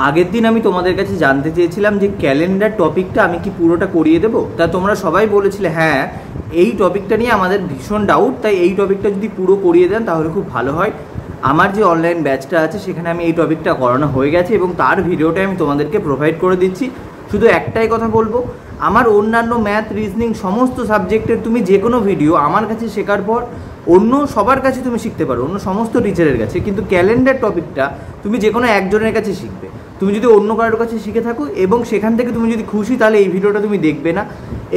আগের দিন আমি তোমাদের কাছে জানতে চেয়েছিলাম যে ক্যালেন্ডার টপিকটা আমি কি পুরোটা করিয়ে দেবো। তা তোমরা সবাই বলেছিলে হ্যাঁ এই টপিকটা নিয়ে আমাদের ভীষণ ডাউট, তাই এই টপিকটা যদি পুরো করিয়ে দেন তাহলে খুব ভালো হয়। আমার যে অনলাইন ব্যাচটা আছে সেখানে আমি এই টপিকটা করানো হয়ে গেছে এবং তার ভিডিওটা আমি তোমাদেরকে প্রোভাইড করে দিচ্ছি। শুধু একটাই কথা বলবো, আমার অন্যান্য ম্যাথ রিজনিং সমস্ত সাবজেক্টের তুমি যে কোনো ভিডিও আমার কাছে শেখার পর অন্য সবার কাছে তুমি শিখতে পারো, অন্য সমস্ত টিচারের কাছে, কিন্তু ক্যালেন্ডার টপিকটা তুমি যে কোনো একজনের কাছে শিখবে। তুমি যদি অন্য কারোর কাছে শিখে থাকো এবং সেখান থেকে তুমি যদি খুশি তাহলে এই ভিডিওটা তুমি দেখবে না।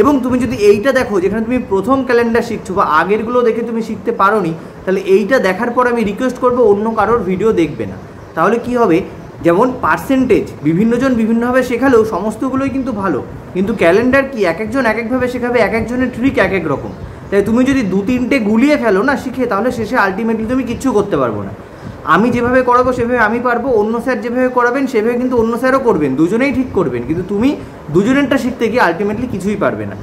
এবং তুমি যদি এইটা দেখো যেখানে তুমি প্রথম ক্যালেন্ডার শিখছো বা আগেরগুলো দেখে তুমি শিখতে পারো নি, তাহলে এইটা দেখার পর আমি রিকোয়েস্ট করবো অন্য কারোর ভিডিও দেখবে না। তাহলে কি হবে, যেমন পার্সেন্টেজ বিভিন্নজন বিভিন্নভাবে শেখালেও সমস্তগুলোই কিন্তু ভালো, কিন্তু ক্যালেন্ডার কি এক একজন এক একভাবে শেখাবে, এক একজনের ট্রিক এক এক রকম। তাই তুমি যদি দু তিনটে গুলিয়ে ফেলো না শিখে, তাহলে শেষে আলটিমেটলি তুমি কিচ্ছু করতে পারবো না। আমি যেভাবে করাবো সেভাবে আমি পারবো, অন্য স্যার যেভাবে করাবেন সেভাবে কিন্তু অন্য স্যারও করবেন, দুজনেই ঠিক করবেন, কিন্তু তুমি দুজনেরটা শিখতে গিয়ে আলটিমেটলি কিছুই পারবে না।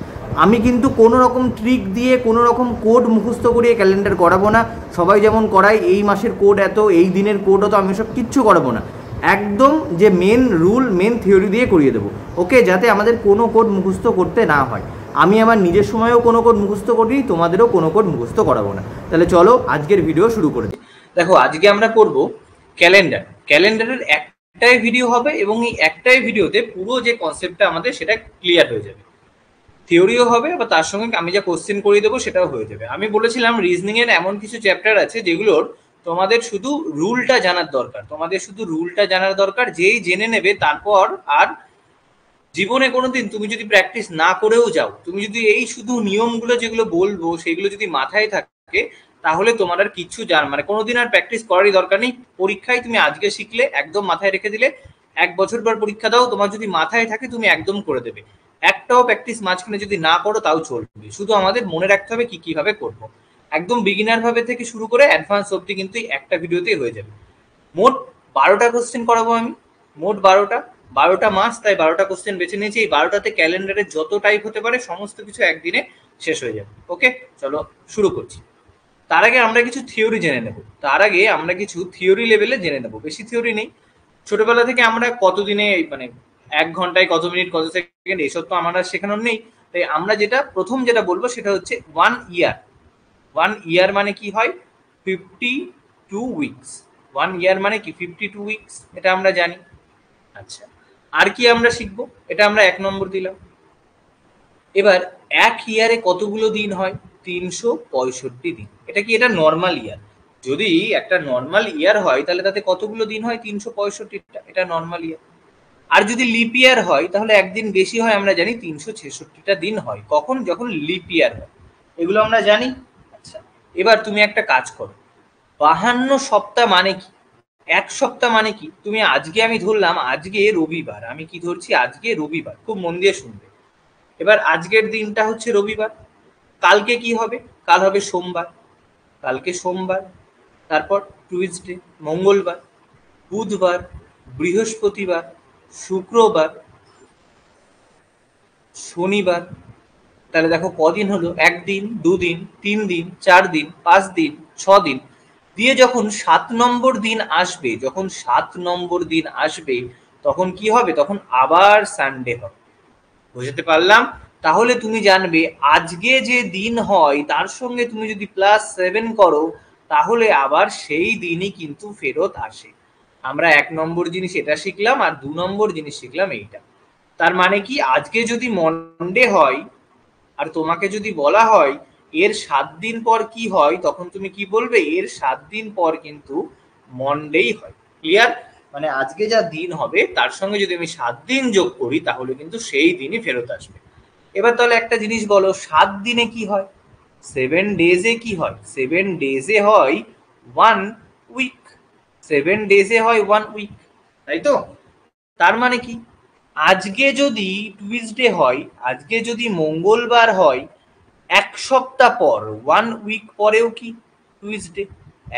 আমি কিন্তু কোনো রকম ট্রিক দিয়ে কোনো রকম কোড মুখস্থ করিয়ে ক্যালেন্ডার করাবো না। সবাই যেমন করায় এই মাসের কোড এত, এই দিনের কোড এত, আমি সব কিচ্ছু করাবো না। একদম যে মেন রুল মেন থিওরি দিয়ে করিয়ে দেবো, ওকে, যাতে আমাদের কোনো কোড মুখস্থ করতে না হয়। আমি আমার নিজের সময়েও কোনো কোড মুখস্থ করিনি, তোমাদেরও কোনো কোড মুখস্থ করাবো না। তাহলে চলো আজকের ভিডিও শুরু করে দিই। দেখো আজকে আমরা করব ক্যালেন্ডার। ক্যালেন্ডারের একটাই ভিডিও হবে এবং এই একটাই ভিডিওতে পুরো যে কনসেপ্টটা আমাদের সেটা ক্লিয়ার হয়ে যাবে, থিওরিও হবে বা তার সঙ্গে আমি যা কোশ্চেন করিয়ে দেবো সেটাও হয়ে যাবে। আমি বলেছিলাম রিজনিং এর এমন কিছু চ্যাপ্টার আছে যেগুলোর তোমাদের শুধু রুলটা জানার দরকার, তোমাদের শুধু রুলটা জানার দরকার, যেই জেনে নেবে তারপর আর জীবনে কোনোদিন তুমি যদি প্র্যাকটিস না করেও যাও, তুমি যদি এই শুধু নিয়মগুলো যেগুলো বলবো সেগুলো যদি মাথায় থাকে, তাহলে তোমার আর কিচ্ছু মানে কোনোদিন আর প্র্যাকটিস করারই দরকার নেই। পরীক্ষায় তুমি আজকে শিখলে একদম মাথায় রেখে দিলে, 1 বছর পর পরীক্ষা দাও, তোমার যদি মাথায় থাকে তুমি একদম করে দেবে। একটাও প্র্যাকটিস মাঝখানে যদি না করো তাও চলবে, শুধু আমাদের মনে রাখতে হবে কি কিভাবে করবো। একদম বিগিনার ভাবে থেকে শুরু করে অ্যাডভান্স অব্দি কিন্তু একটা ভিডিওতেই হয়ে যাবে। মোট 12টা কোশ্চেন করাবো আমি, মোট 12টা মাস, তাই 12টা কোশ্চেন বেছে নিয়েছি। এই 12টাতে ক্যালেন্ডারে যত টাইপ হতে পারে সমস্ত কিছু একদিনে শেষ হয়ে যাবে। ওকে, চলো শুরু করছি। তার আগে আমরা কিছু থিওরি জেনে নেব, লেভেলে জেনে নেব, বেশি থিওরি নেই। ছোটবেলা থেকে আমরা কতদিনে মানে 1 ঘন্টায় কত মিনিট কত সেকেন্ড এসব তো আমরা শেখানোর নেই। তাই আমরা প্রথম যেটা বলবো সেটা হচ্ছে 1 ইয়ার। 1 ইয়ার মানে কি হয়, 52 উইকস। 1 ইয়ার মানে কি 52 উইকস, এটা আমরা জানি। আচ্ছা, আর কি আমরা শিখবো, এটা আমরা 1 নম্বর দিলাম। এবার 1 ইয়ারে কতগুলো দিন হয়, 365 দিন। এটা কি, এটা নর্মাল ইয়ার। যদি একটা নর্মাল ইয়ার হয় তাহলে তাতে কতগুলো দিন হয়, 365টা, এটা নর্মাল ইয়ার। আর যদি লিপ ইয়ার হয় তাহলে একদিন বেশি হয়, আমরা জানি 366টা দিন হয়। কখন, যখন লিপ ইয়ার হয়, এগুলো আমরা জানি। আচ্ছা, এবার তুমি একটা কাজ করো, 52 সপ্তাহ মানে কি, 1 সপ্তাহ মানে কি। তুমি আজকে, আমি ধরলাম আজকে রবিবার, আমি কি ধরছি আজকে রবিবার, খুব মন দিয়ে শুনবে। এবার আজকের দিনটা হচ্ছে রবিবার, কালকে কি হবে, কাল হবে সোমবার, কালকে সোমবার, তারপর টুইসডে মঙ্গলবার, বুধবার, বৃহস্পতিবার, শুক্রবার, শনিবার। তাহলে দেখো কদিন হলো, 1 দিন, 2 দিন, 3 দিন, 4 দিন, 5 দিন, 6 দিন দিয়ে যখন 7 নম্বর দিন আসবে, তখন কি হবে, তখন আবার সানডে হবে। বুঝতে পারলাম? তাহলে তুমি জানবে আজকে যে দিন হয় তার সঙ্গে তুমি যদি +7 করো তাহলে আবার সেই দিনই কিন্তু ফেরত আসে। আমরা 1 নম্বর জিনিস এটা শিখলাম, আর 2 নম্বর জিনিস শিখলাম এইটা। তার মানে কি, আজকে যদি মন্ডে হয় আর তোমাকে যদি বলা হয় এর 7 দিন পর কি হয়, তখন তুমি কি বলবে, এর 7 দিন পর কিন্তু মন্ডেই হয়। ক্লিয়ার? মানে আজকে যা দিন হবে তার সঙ্গে যদি আমি 7 দিন যোগ করি তাহলে কিন্তু সেই দিনই ফেরত আসবে। এবার তাহলে একটা জিনিস বলো, 7 দিনে কি হয়, 7 ডেজে কি হয়, 7 ডেজে হয় 1 উইক। 7 ডেজে হয় 1 উইক, তাই তো? তার মানে কি, আজকে যদি টুইসডে হয়, আজকে যদি মঙ্গলবার হয়, 1 সপ্তাহ পর 1 উইক পরেও কি টুইসডে,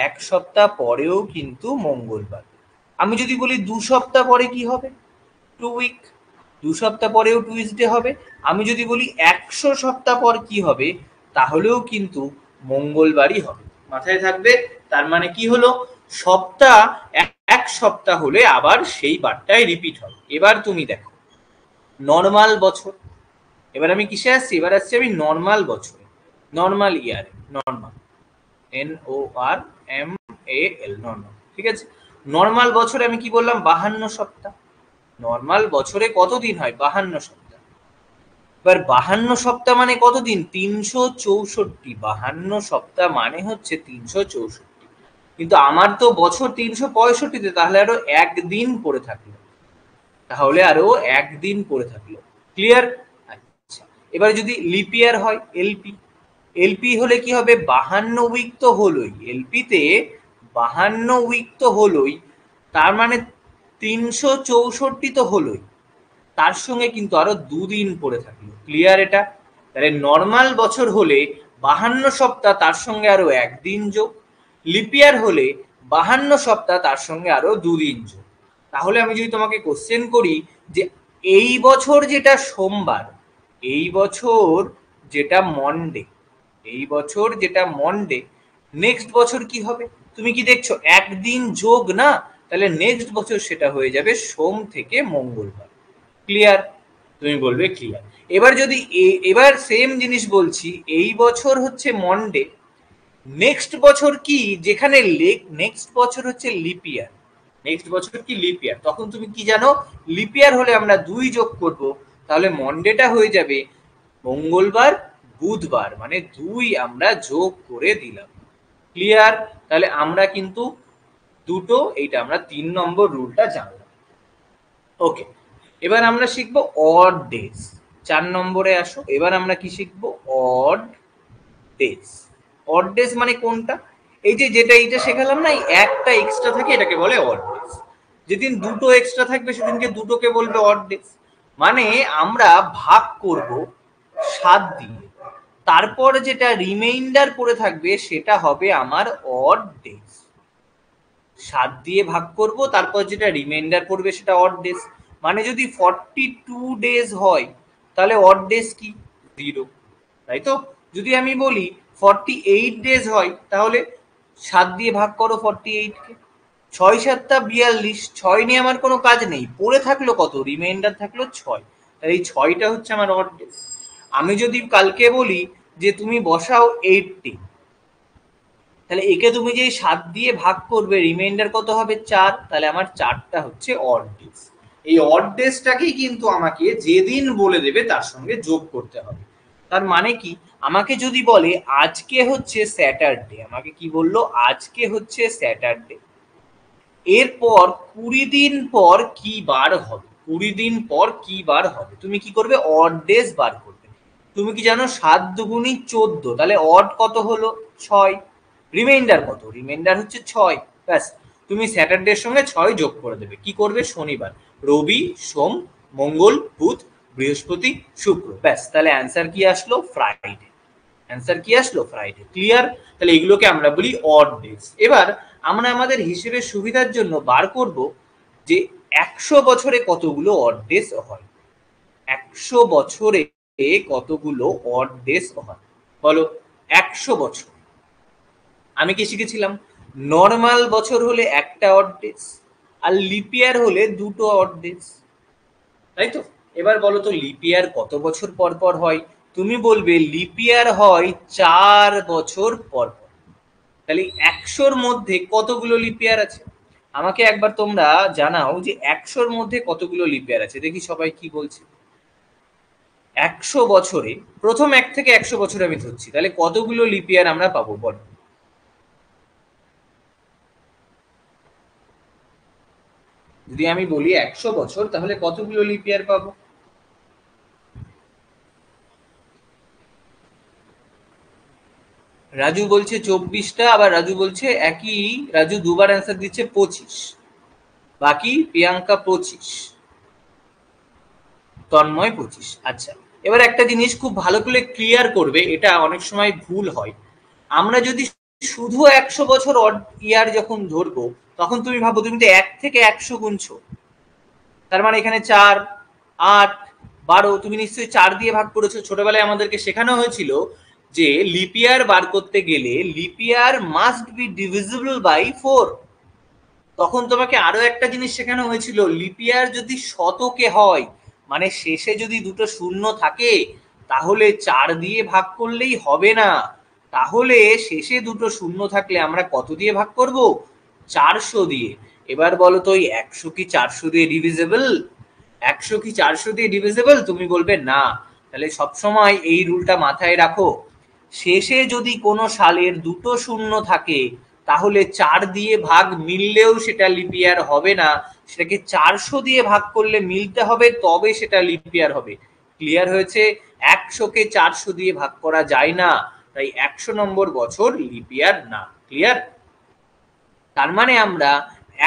1 সপ্তাহ পরেও কিন্তু মঙ্গলবার। আমি যদি বলি 2 সপ্তাহ পরে কি হবে, 2 উইক, 2 সপ্তাহ পরেও টুইসডে হবে। আমি যদি বলি 100 সপ্তাহ পর কি হবে, তাহলেও কিন্তু মঙ্গলবারই হবে। মাথায় থাকবে? তার মানে কি হলো, সপ্তাহ এক সপ্তাহ হলে আবার সেই বারটাই রিপিট হবে। এবার তুমি দেখো নর্মাল বছর, এবার আমি কিসে আসছি, এবার আসছি আমি নর্মাল বছরে, নর্মাল ইয়ারে, নর্মাল NORMAL নর্মাল, ঠিক আছে। নর্মাল বছরে আমি কি বললাম, 52 সপ্তাহ। নর্মাল বছরে কত দিন হয়, 52 সপ্তাহ। এবার 52 সপ্তাহ মানে কত দিন, 364। 52 সপ্তাহ মানে হচ্ছে 364। কিন্তু আমার তো বছর 365-তে, তাহলে আরো একদিন পড়ে থাকলো, তাহলে আরো একদিন পড়ে থাকলো। ক্লিয়ার? আচ্ছা, এবার যদি লিপ ইয়ার হয়, এলপি, এলপি হলে কি হবে, 52 উইক তো হলোই, এলপিতে 52 উইক তো হলোই, তার মানে 364 তো হলোই, তার সঙ্গে কিন্তু আরো দুদিন পড়ে থাকলো। ক্লিয়ার এটা? তাহলে নর্মাল বছর হলে 52 সপ্তাহ, তার সঙ্গে আরো একদিন যোগ। লিপিয়ার হলে 52 সপ্তাহ, তার সঙ্গে আরো দুদিন যোগ। তাহলে আমি যদি তোমাকে কোশ্চেন করি যে এই বছর যেটা সোমবার, এই বছর যেটা মন্ডে, এই বছর যেটা মন্ডে, নেক্সট বছর কি হবে, তুমি কি দেখছো একদিন যোগ না, তাহলে নেক্সট বছর সেটা হয়ে যাবে সোম থেকে মঙ্গলবার। ক্লিয়ার? তুমি বলবে ক্লিয়ার। এবার যদি এবার সেম জিনিস বলছি, এই বছর হচ্ছে মন্ডে, নেক্সট বছর কি, যেখানে নেক্সট বছর হচ্ছে লিপ ইয়ার, নেক্সট বছর কি লিপ ইয়ার, তখন তুমি কি জানো, লিপ ইয়ার হলে আমরা 2 যোগ করব, তাহলে মন্ডেটা হয়ে যাবে মঙ্গলবার বুধবার, মানে 2 আমরা যোগ করে দিলাম। ক্লিয়ার? তাহলে আমরা কিন্তু দুটো, এইটা আমরা 3 নম্বর রুলটা জানলাম। ওকে, এবার আমরা শিখবো অড ডেজ। 4 নম্বরে আসো, এবার আমরা কি শিখবো, অড ডেজ। অড ডেজ মানে কোনটা, এই যে যেটা এইটা শেখালাম না, এই একটা এক্সট্রা থাকে, এটাকে বলে অড ডেজ। যেদিন দুটো এক্সট্রা থাকবে সেদিনকে দুটোকে বলবে অড ডেজ। মানে আমরা ভাগ করব 7 দিয়ে, তারপর যেটা রিমাইন্ডার পড়ে থাকবে সেটা হবে আমার অড ডেজ। 7 দিয়ে ভাগ করব, তারপর যেটা রিমাইন্ডার পড়বে সেটা অড ডেজ। মানে যদি 42 ডেজ হয়, তাহলে অড ডেজ কি, 0, তাই তো? যদি আমি বলি 48 ডেজ হয়, তাহলে 7 দিয়ে ভাগ করো 48 কে, 6 7 42, 6 নিয়ে আমার কোনো কাজ নেই, পড়ে থাকলো কত, রিমাইন্ডার থাকলো 6, তাহলে এই 6টা হচ্ছে আমার অড ডেজ। আমি যদি কালকে বলি যে তুমি বসাও 80, তাহলে একে তুমি যে 7 দিয়ে ভাগ করবে, রিমাইন্ডার কত হবে, 4, তাহলে আমার 4টা হচ্ছে অড ডেজ। এই অড ডেজটাকেই কিন্তু আমাকে যেদিন বলে দেবে তার সঙ্গে যোগ করতে হবে। তার মানে কি, আমাকে যদি বলে আজকে হচ্ছে স্যাটারডে, আমাকে কি বললো, আজকে হচ্ছে স্যাটারডে, এরপর 20 দিন পর কি বার হবে, 20 দিন পর কি বার হবে, তুমি কি করবে, অড ডেজ বার করবে। তুমি কি জানো 7 দুগুণী 14, তাহলে অড কত হলো, 6, রিমাইন্ডার কত, রিমাইন্ডার হচ্ছে 6, ব্যাস। তুমি স্যাটারডের সঙ্গে 6 যোগ করে দেবে। কি করবে, শনিবার, রবি, সোম, মঙ্গল, বুধ, বৃহস্পতি, শুক্র, ব্যাস। তাহলে অ্যান্সার কি আসলো, ফ্রাইডে। অ্যান্সার কি আসলো, ফ্রাইডে। ক্লিয়ার? তাহলে এগুলোকে আমরা বলি অড ডেজ। এবার আমরা আমাদের হিসেবের সুবিধার জন্য বার করব যে 100 বছরে কতগুলো অড ডেজ হয়, 100 বছরে কতগুলো অড ডেজ হয়, বলো। 100 বছর আমি কি শিখেছিলাম, নর্মাল বছর হলে একটা অড ডেজ, আর লিপ ইয়ার হলে দুটো অড ডেজ, তাই তো? এবার বলো তো লিপ ইয়ার কত বছর পর পর হয়, তুমি বলবে লিপ ইয়ার হয় 4 বছর পর পর। তাহলে 100-র মধ্যে কতগুলো লিপ ইয়ার আছে, আমাকে একবার তোমরা জানাও যে 100-র মধ্যে কতগুলো লিপ ইয়ার আছে, দেখি সবাই কি বলছে। 100 বছরে, প্রথম 1 থেকে 100 বছরে আমি ধরছি, তাহলে কতগুলো লিপ ইয়ার আমরা পাবো, বলো। যদি আমি বলি 100 বছর, তাহলে কতগুলো লিপ ইয়ার পাবো, রাজু বলছে 24টা, আবার রাজু বলছে একই, রাজু দুবার অ্যান্সার দিচ্ছে 25, বাকি প্রিয়াঙ্কা 25, তন্ময় 25। আচ্ছা, এবার একটা জিনিস খুব ভালো করে ক্লিয়ার করবে, এটা অনেক সময় ভুল হয়। আমরা যদি শুধু 100 বছর অড ইয়ার যখন ধরবো, তখন তুমি ভাবো তুমি তো 1 থেকে 100 গুনছো, তার মানে এখানে 4, 8, 12, তুমি নিশ্চয়ই 4 দিয়ে ভাগ করেছো। ছোটবেলায় আমাদেরকে শেখানো হয়েছিল যে লিপ ইয়ার বার করতে গেলে leap year must be divisible by 4, তখন তোমাকে আরো একটা জিনিস শেখানো হয়েছিল, লিপিয়ার যদি শতকে হয়, মানে শেষে যদি দুটো শূন্য থাকে, তাহলে 4 দিয়ে ভাগ করলেই হবে না। তাহলে শেষে দুটো শূন্য থাকলে আমরা কত দিয়ে ভাগ করব? 400 দিয়ে। এবার বলো তো, ওই 100 কি 400 দিয়ে ডিভিজিবল? 100 কি 400 দিয়ে ডিভিজিবল? তুমি বলবে না। তাহলে সবসময় এই রুলটা মাথায় রাখো, শেষে যদি কোনো সালের দুটো শূন্য থাকে, তাহলে 4 দিয়ে ভাগ মিললেও সেটা লিপিয়ার হবে না, সেটাকে 400 দিয়ে ভাগ করলে মিলতে হবে, তবে সেটা লিপিয়ার হবে। ক্লিয়ার হয়েছে? 100 কে 400 দিয়ে ভাগ করা যায় না, তাই 100 নম্বর বছর লিপিয়ার না। ক্লিয়ার? তার মানে আমরা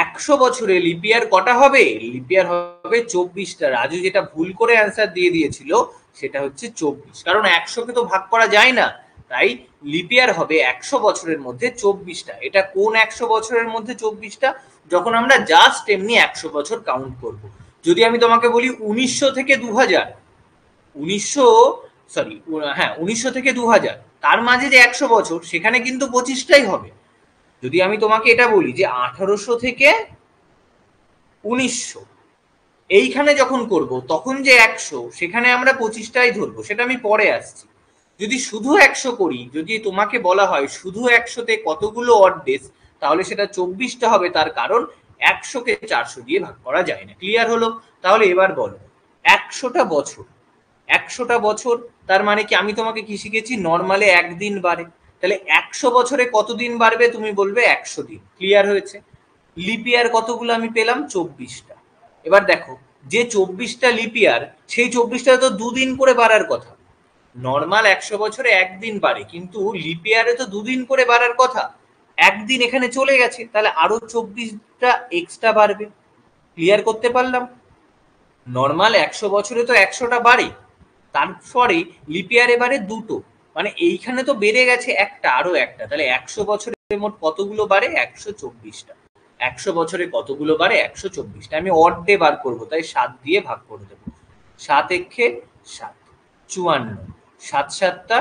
100 বছরে লিপিয়ার কটা হবে? লিপিয়ার হবে 24টা। রাজু যেটা ভুল করে অ্যান্সার দিয়ে দিয়েছিল সেটা হচ্ছে 24, কারণ 100 কে তো ভাগ করা যায় না, তাই লিপিয়ার হবে 100 বছরের মধ্যে 24টা। এটা কোন 100 বছরের মধ্যে 24টা? যখন আমরা জাস্ট এমনি 100 বছর কাউন্ট করব। যদি আমি তোমাকে বলি 1900 থেকে 2000, 1900 থেকে 2000, তার মাঝে যে 100 বছর, সেখানে কিন্তু 25টাই হবে। যদি আমি তোমাকে এটা বলি যে 1800 থেকে 1900, এইখানে যখন করব তখন যে 100, সেখানে আমরা 25টাই ধরবো, সেটা আমি পরে আসছি। যদি শুধু 100 করি, যদি তোমাকে বলা হয় শুধু 100তে কতগুলো অড ডেজ, তাহলে সেটা 24টা হবে, তার কারণ 100 কে 400 দিয়ে ভাগ করা যায় না। ক্লিয়ার হলো? তাহলে এবার বলো, 100টা বছর, 100টা বছর তার মানে কি? আমি তোমাকে কি শিখেছি? নর্মালে একদিন বাড়ে, তাহলে 100 বছরে কতদিন বাড়বে? তুমি বলবে 100 দিন। ক্লিয়ার হয়েছে? লিপিয়ার কতগুলো আমি পেলাম? 24টা। এবার দেখো, যে 24টা লিপিয়ার, সেই 24টা তো দুদিন করে বাড়ার কথা। নর্মাল 100 বছরে একদিন বাড়ে, কিন্তু লিপিয়ারে তো দুদিন করে বাড়ার কথা। একদিন এখানে চলে গেছে, তাহলে আরো 24টা এক্সট্রা বাড়বে। ক্লিয়ার করতে পারলাম? নর্মাল 100 বছরে তো 100টা বাড়ে, তারপরে লিপিয়ারে বাড়ে দুটো, মানে এইখানে তো বেড়ে গেছে একটা, আরো একটা, তাহলে 100 বছরে মোট কতগুলো বাড়ে? 124টা। 100 বছরে কতগুলো বাড়ে? 124টা। আমি অড ডে বার করবো, তাই 7 দিয়ে ভাগ করে দেবো। 7 একে 7, 54, 7 7টা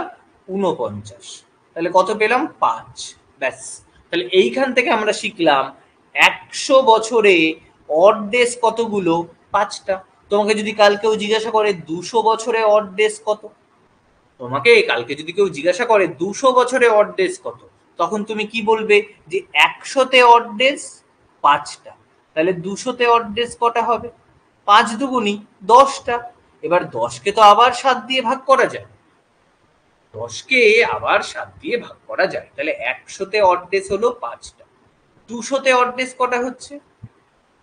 49, তাহলে কত পেলাম? 5। ব্যাস। তাহলে এইখান থেকে আমরা শিখলাম 100 বছরে অড ডেজ কতগুলো? 5টা। তোমাকে যদি কালকেও জিজ্ঞাসা করে 200 বছরে অড ডেজ কত, তোমাকে কালকে যদি কেউ জিজ্ঞাসা করে 200 বছরে অড ডেজ কত, তখন তুমি কি বলবে? যে 100তে অড ডেজ 5টা। তাহলে 200তে অড ডেজ কটা হবে? 5 দুগুনি 10টা। এবার 10কে তো আবার 7 দিয়ে ভাগ করা যায়, 10কে আবার 7 দিয়ে ভাগ করা যায়, তাহলে 100তে অড ডেজ হলো 5টা। 200তে অড ডেজ কটা হচ্ছে?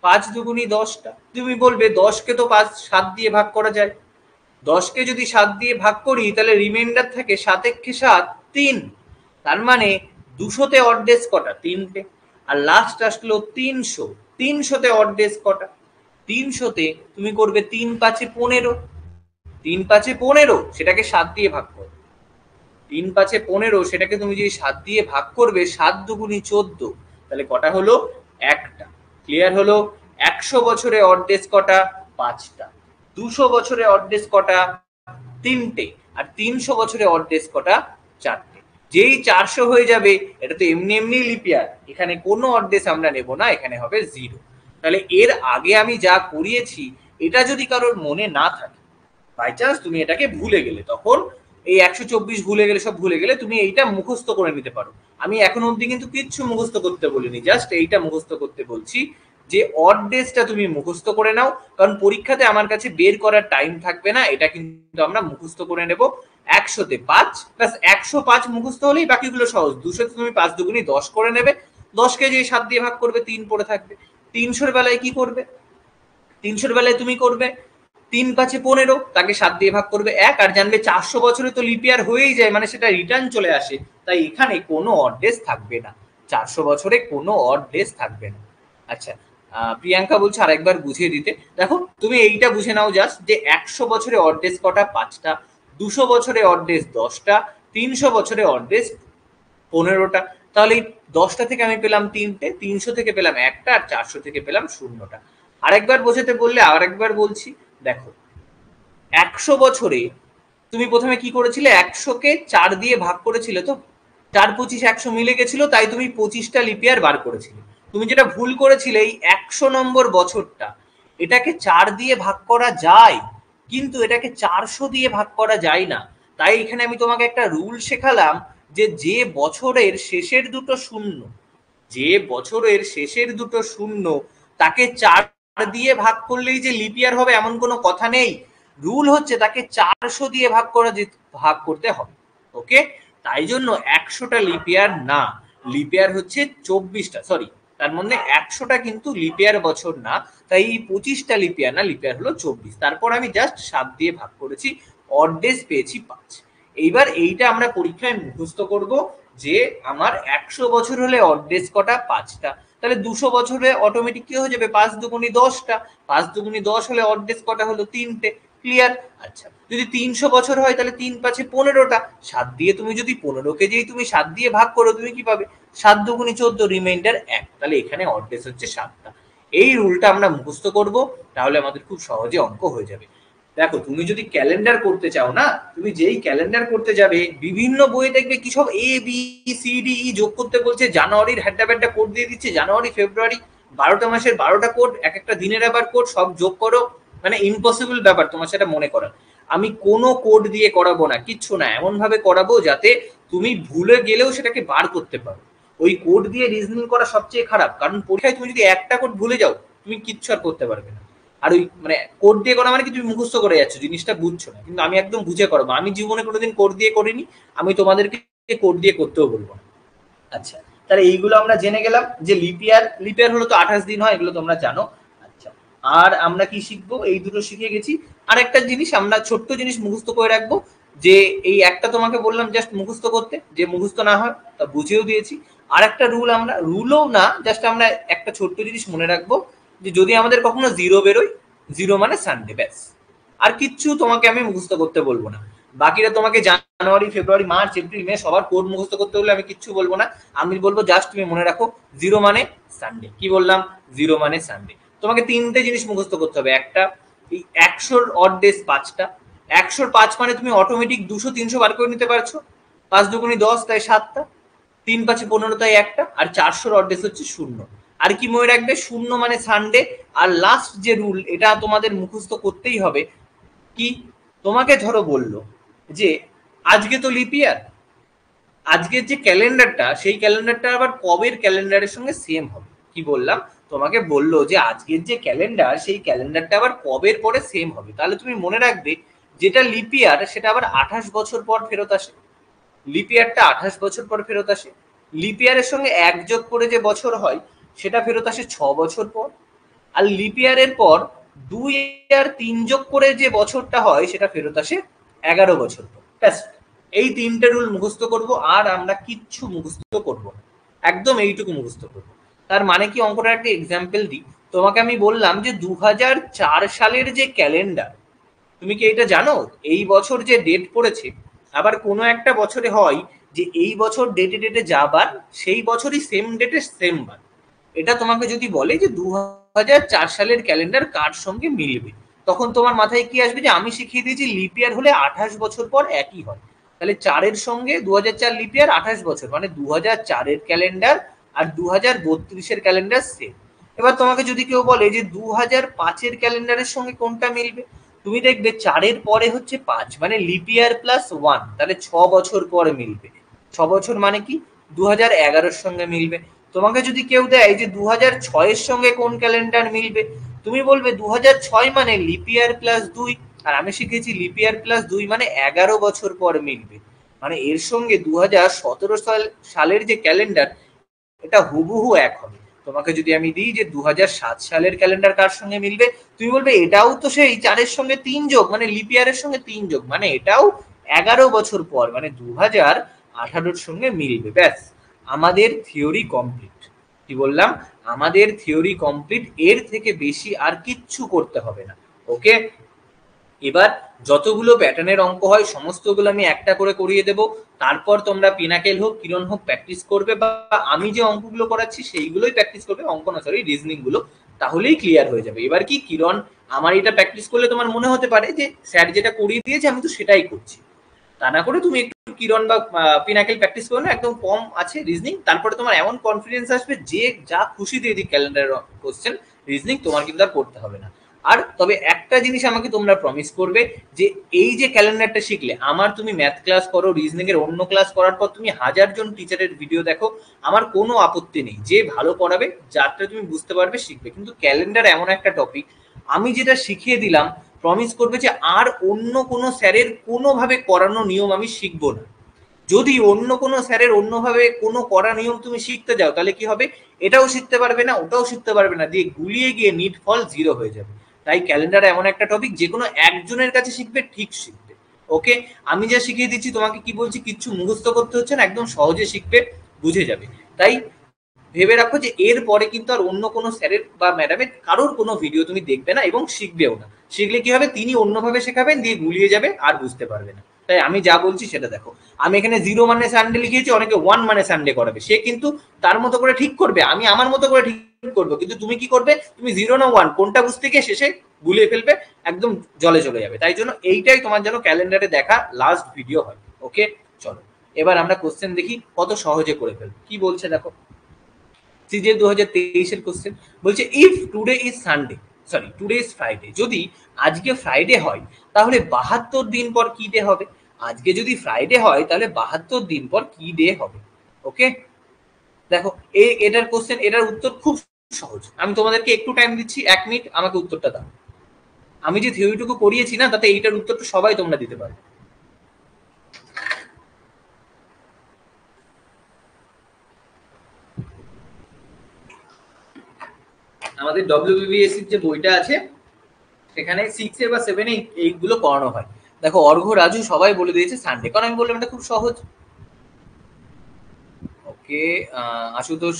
5 দুগুনি 10টা। তুমি বলবে 10কে তো 7 দিয়ে ভাগ করা যায়, 10কে যদি 7 দিয়ে ভাগ করি, তাহলে রিমাইন্ডার থাকে 7 একে 7, 3। তার মানে 200তে অড ডেজ কটা? 3টে। আর লাস্ট আসলো 300, 300তে অড ডেজ কটা? 300তে তুমি করবে 3 5 15, 3 5 15, সেটাকে 7 দিয়ে ভাগ করো। 3 5 15, সেটাকে তুমি যদি 7 দিয়ে ভাগ করবে, 7 দুগুনি 14, তাহলে কটা হলো? একটা। ক্লিয়ার হলো? 100 বছরে অড ডেজ কটা? 5টা। 200 বছরে অড ডেজ কটা? 3টে। আর 300 বছরে অড ডেজ কটা? 4টে। যেই 400 হয়ে যাবে, এটা তো এমনি এমনি লিপিয়ার, এখানে কোনো অড ডেজ আমরা নেব না, এখানে হবে 0। তাহলে এর আগে আমি যা করিয়েছি, এটা যদি কারোর মনে না থাকে, বাই চান্স তুমি এটাকে ভুলে গেলে, তখন এই 124 ভুলে গেলে, সব ভুলে গেলে, তুমি এইটা মুখস্থ করে নিতে পারো। আমি এখন অবধি কিন্তু কিচ্ছু মুখস্থ করতে বলিনি, জাস্ট এইটা মুখস্থ করতে বলছি যে অড ডেজটা তুমি মুখস্থ করে নাও, কারণ পরীক্ষাতে আমার কাছে বের করার টাইম থাকবে না, এটা কিন্তু আমরা মুখস্থ করে নেব। 100তে 5 প্লাস 105 মুখস্থ হলেই বাকিগুলো সহজ। 200তে তুমি 5 দুগুনি 10 করে নেবে, 10কে যে 7 দিয়ে ভাগ করবে, 3 পড়ে থাকবে। 300-র বেলায় কি করবে? 300-র বেলায় তুমি করবে 3 5 15, তাকে 7 দিয়ে ভাগ করবে 1, আর জানবে 400 বছরে তো লিপিয়ার হয়েই যায়, মানে সেটা রিটার্ন চলে আসে, তাই এখানে কোনো অড ডেজ থাকবে না, 400 বছরে কোনো অড ডেজ থাকবে না। আচ্ছা, প্রিয়াঙ্কা বলছে আরেকবার বুঝিয়ে দিতে। দেখো, তুমি এইটা বুঝে নাও জাস্ট, যে 100 বছরে অড ডেজ কটা? 5টা। 200 বছরে অড ডেজ 10টা। 300 বছরে অড ডেজ 15টা। তাহলে 10টা থেকে আমি পেলাম 3টে, 300 থেকে পেলাম একটা, আর 400 থেকে পেলাম 0টা। আরেকবার বোঝাতে বললে আরেকবার বলছি। দেখো, 100 বছরে তুমি প্রথমে কি করেছিলে? 100কে 4 দিয়ে ভাগ করেছিলে, তো 4 25 100 মিলে গেছিল, তাই তুমি 25টা লিপিয়ার বার করেছিলে। তুমি যেটা ভুল করেছিলে এই 100 নম্বর বছরটা, এটাকে 4 দিয়ে ভাগ করা যায়, কিন্তু এটাকে 400 দিয়ে ভাগ করা যায় না। তাই এখানে আমি তোমাকে একটা রুল শেখালাম যে যে বছরের শেষের দুটো শূন্য, যে বছরের শেষের দুটো শূন্য তাকে 4 দিয়ে ভাগ করলেই যে লিপ ইয়ার হবে এমন কোনো কথা নেই। রুল হচ্ছে তাকে 400 দিয়ে ভাগ করতে হবে। ওকে, তাই জন্য 100টা লিপ ইয়ার না, লিপ ইয়ার হচ্ছে 24টা, সরি তার মধ্যে 100টা কিন্তু লিপ ইয়ার বছর না, তাই 25টা লিপ ইয়ার না, লিপ ইয়ার হলো 24। তারপর আমি জাস্ট 7 দিয়ে ভাগ করেছি, অড ডেজ পেয়েছি 5। এইবার এইটা আমরা পরীক্ষায় মুখস্থ করব যে আমার 100 বছর হলে অড ডেজ কটা, 5টা। তাহলে 200 বছরে অটোমেটিক কি হয়ে যাবে, 5 দুগুণি 10টা, 5 দুগুণি 10 হলে অড ডেজ কটা হলো, 3টে। ক্লিয়ার? আচ্ছা, যদি 300 বছর হয় তাহলে 3 5 15টা, 7 দিয়ে তুমি যদি 15কে যেই তুমি 7 দিয়ে ভাগ করো তুমি কি পাবে, 7 দুগুণি 14, রিমাইন্ডার 1। তাহলে এখানে অড ডেজ হচ্ছে 7টা। এই রুলটা আমরা মুখস্থ করব, তাহলে আমাদের খুব সহজে অঙ্ক হয়ে যাবে। দেখো তুমি যদি ক্যালেন্ডার করতে চাও না, তুমি যেই ক্যালেন্ডার করতে যাবে বিভিন্ন বইয়ে দেখবে কি সব A B C D E যোগ করতে বলছে, জানুয়ারির হ্যাড্ডা ব্যাড্ডা কোড দিয়ে দিচ্ছে, জানুয়ারি ফেব্রুয়ারি 12টা মাসের 12টা কোড, এক একটা দিনের আবার কোড, সব যোগ করো। মানে ইম্পসিবল ব্যাপার তোমার সেটা মনে করা। আমি কোনো কোড দিয়ে করাবো না, কিচ্ছু না, এমন ভাবে করাবো যাতে তুমি ভুলে গেলেও সেটাকে বার করতে পারো। ওই কোড দিয়ে রিজনিং করা সবচেয়ে খারাপ, কারণ পরীক্ষায় তুমি যদি একটা কোড ভুলে যাও তুমি কিচ্ছু আর করতে পারবে না। আর ওই মানে কোড দিয়ে করা মানে কি তুমি মুখস্থ করে যাচ্ছ, জিনিসটা বুঝছো না। কিন্তু আমি একদম বুঝে করাবো, আমি জীবনে কোনোদিন কোড দিয়ে করিনি, আমি তোমাদেরকে কোড দিয়ে করতেও বলবো না। আচ্ছা, তাহলে এইগুলো আমরা জেনে গেলাম যে লিপ ইয়ার হলো তো 28 দিন হয়, এগুলো তোমরা জানো। আচ্ছা, আর আমরা কি শিখবো, এই দুটো শিখে গেছি। আর একটা জিনিস আমরা ছোট্ট জিনিস মুখস্থ করে রাখবো, যে এই একটা তোমাকে বললাম জাস্ট মুখস্থ করতে, যে মুখস্থ না হয় তা বুঝেও দিয়েছি। আর একটা রুল, আমরা রুলও না, জাস্ট আমরা একটা ছোট্ট জিনিস মনে রাখবো, যে যদি আমাদের কখনো জিরো বেরোয়, জিরো মানে সানডে, ব্যাস। আর কিচ্ছু তোমাকে আমি মুখস্থ করতে বলবো না। বাকিরা তোমাকে জানুয়ারি ফেব্রুয়ারি মার্চ এপ্রিল মে সবার কোড মুখস্থ করতে বললে আমি কিচ্ছু বলবো না। আমি বলবো জাস্ট তুমি মনে রাখো জিরো মানে সানডে। কি বললাম, জিরো মানে সানডে। তোমাকে 3টে জিনিস মুখস্থ করতে হবে। একটা, এই 100-র অড ডেজ 5টা, 100-র 5 মানে তুমি অটোমেটিক 200 300 বার করে নিতে পারছো, 5 দুগুণি 10 তাই 7টা, 3 5 15 তাই একটা, আর 400-র অড ডেজ হচ্ছে 0। আর কি মনে রাখবে, 0 মানে সানডে। আর লাস্ট যে রুল, এটা তোমাদের মুখস্থ করতেই হবে, কি, তোমাকে ধরো বললো যে আজকে তো লিপ ইয়ার, আজকের যে ক্যালেন্ডারটা সেই ক্যালেন্ডারটা আবার কবের ক্যালেন্ডারের সঙ্গে সেম হবে। কি বললাম, তোমাকে বললো যে আজকের যে ক্যালেন্ডার সেই ক্যালেন্ডারটা আবার কবের পরে সেম হবে। তাহলে তুমি মনে রাখবে যেটা লিপ ইয়ার সেটা আবার 28 বছর পর ফেরত আসে, লিপ ইয়ারটা 28 বছর পর ফেরত আসে। লিপ ইয়ারের সঙ্গে 1 যোগ করে যে বছর হয় সেটা ফেরত আসে 6 বছর পর। আর লিপ ইয়ারের পর 2 আর 3 যোগ করে যে বছরটা হয় সেটা ফেরত আসে 11 বছর পর। ব্যাস, এই 3টে রুল মুখস্থ করব, আর আমরা কিচ্ছু মুখস্থ করব না, একদম এইটুকু মুখস্থ করব। তার মানে কি, অঙ্কটা একটা এক্সাম্পল দিই তোমাকে। আমি বললাম যে 2004 সালের যে ক্যালেন্ডার, তুমি কি এটা জানো এই বছর যে ডেট পড়েছে, আবার কোনো একটা বছরে হয় যে এই বছর ডেটে ডেটে যা বার সেই বছরই সেম ডেটে সেম বার। এটা তোমাকে যদি বলে যে 2004 সালের ক্যালেন্ডার কার সঙ্গে মিলবে, তখন তোমার মাথায় কি আসবে, যে আমি শিখিয়ে দিয়েছি লিপ ইয়ার হলে 28 বছর পর একই হয়। তাহলে 4-এর সঙ্গে 2004 লিপ ইয়ার 28 বছর, মানে 2004-এর ক্যালেন্ডার আর 2032-এর ক্যালেন্ডার সেম। এবার তোমাকে যদি কেউ বলে যে 2005-এর ক্যালেন্ডারের সঙ্গে কোনটা মিলবে, তুমি দেখবে 4-এর পরে হচ্ছে 5, মানে লিপ ইয়ার প্লাস 1, তাহলে 6 বছর পরে মিলবে। 6 বছর মানে কি, 2011-র সঙ্গে মিলবে। তোমাকে যদি কেউ দেয় যে 2006-এর সঙ্গে কোন ক্যালেন্ডার মিলবে, তুমি বলবে 2006 মানে লিপ ইয়ার প্লাস 2, আর আমি শিখেছি লিপ ইয়ার প্লাস 2 মানে 11 বছর পর মিলবে। মানে এর সঙ্গে 2017 সালের যে ক্যালেন্ডার এটা হুবহু এক হবে। তোমাকে যদি আমি দিই যে 2007 সালের ক্যালেন্ডার কার সঙ্গে মিলবে, তুমি বলবে এটাও তো সেই 4-এর সঙ্গে 3 যোগ, মানে লিপ ইয়ারের সঙ্গে 3 যোগ, মানে এটাও 11 বছর পর, মানে 2018-র সঙ্গে মিলবে। ব্যাস, আমাদের থিওরি কমপ্লিট। কি বললাম, আমাদের থিওরি কমপ্লিট, এর থেকে বেশি আর কিচ্ছু করতে হবে না। ওকে, এবার যতগুলো প্যাটার্নের অঙ্ক হয় সমস্তগুলো আমি একটা করে করিয়ে দেব, তারপর তোমরা পিনাকেল হোক কিরণ হোক প্র্যাকটিস করবে, বা আমি যে অঙ্কগুলো করাচ্ছি সেইগুলোই প্র্যাকটিস করবে, অঙ্ক না সরি রিজনিং গুলো, তাহলেই ক্লিয়ার হয়ে যাবে। এবার কি কিরণ, আমার এটা প্র্যাকটিস করলে তোমার মনে হতে পারে যে স্যার যেটা করিয়ে দিয়েছে আমি তো সেটাই করছি, তা না করে তুমি একটু কিরণ বা পিনাকেল প্র্যাকটিস করো না, একদম কম আছে রিজনিং, তারপরে তোমার এমন কনফিডেন্স আসবে যে যা খুশি দিয়ে দিই ক্যালেন্ডার কোশ্চেন রিজনিং তোমার কিন্তু আর করতে হবে না। আর তবে একটা জিনিস আমাকে তোমরা প্রমিস করবে যে এই যে ক্যালেন্ডারটা শিখলে, আমার তুমি ম্যাথ ক্লাস করো, রিজনিং এর অন্য ক্লাস করার পর তুমি 1000 জন টিচারের ভিডিও দেখো, আমার কোনো আপত্তি নেই, যে ভালো পড়াবে যারটা তুমি বুঝতে পারবে শিখবে, কিন্তু ক্যালেন্ডার এমন একটা টপিক আমি যেটা শিখিয়ে দিলাম প্রমিস করবে যে আর অন্য কোনো স্যারের কোনোভাবে করানো নিয়ম আমি শিখবো না। যদি অন্য কোনো স্যারের অন্যভাবে কোনো করা নিয়ম তুমি শিখতে যাও তাহলে কি হবে, এটাও শিখতে পারবে না ওটাও শিখতে পারবে না, দিয়ে গুলিয়ে গিয়ে নিট ফল 0 হয়ে যাবে। তাই ক্যালেন্ডার এমন একটা টপিক যে কোনো একজনের কাছে শিখবে ঠিক শিখবে। ওকে, আমি যা শিখিয়ে দিচ্ছি তোমাকে কি বলছি, কিচ্ছু মুখস্থ করতে হচ্ছে না, একদম সহজে শিখবে, বুঝে যাবে। তাই ভেবে রাখো যে এর পরে কিন্তু আর অন্য কোনো স্যারের বা ম্যাডামের কারোর কোনো ভিডিও তুমি দেখবে না এবং শিখবেও না। শিখলে কি হবে, তিনি অন্যভাবে শেখাবেন, দিয়ে গুলিয়ে যাবে আর বুঝতে পারবে না। তাই আমি যা বলছি সেটা দেখো, আমি এখানে 0 মানে সানডে লিখেছি, অনেকে 1 মানে সানডে করাবে, সে কিন্তু তার মতো করে ঠিক করবে, আমি আমার মতো করে ঠিক করবো, কিন্তু তুমি কি করবে, তুমি 0 না 1 কোনটা বুঝতে গিয়ে শেষে গুলিয়ে ফেলবে, একদম জলে চলে যাবে। তাই জন্য এইটাই তোমার যেন ক্যালেন্ডারে দেখা লাস্ট ভিডিও হয়। ওকে, চলো এবার আমরা কোশ্চেন দেখি কত সহজে করে ফেলবো। কি বলছে দেখো, সিজিএল 2023 এর কোশ্চেন বলছে if today is Sunday, sorry today is Friday, যদি আজকে ফ্রাইডে হয় তাহলে 72 দিন পর কি ডে হবে। আজকে যদি ফ্রাইডে হয় তাহলে 72 দিন পর কি ডে হবে। ওকে, দেখো এটার কোশ্চেন, এটার উত্তর খুব সহজ, আমি তোমাদেরকে একটু টাইম দিচ্ছি, 1 মিনিট আমাকে উত্তরটা দাও। আমি যে থিওরিটুকু করিয়েছি না তাতে এইটার উত্তরটা সবাই তোমরা দিতে পারবে। আমাদের ডব্লিউবিবিএসসির যে বইটা আছে সেখানে 6 এ বা 7 এ এইগুলো করানো হয়। দেখো অর্ঘ, রাজু সবাই বলে দিয়েছে সানডে, কারণ আমি বললাম এটা খুব সহজ। ওকে, আশুতোষ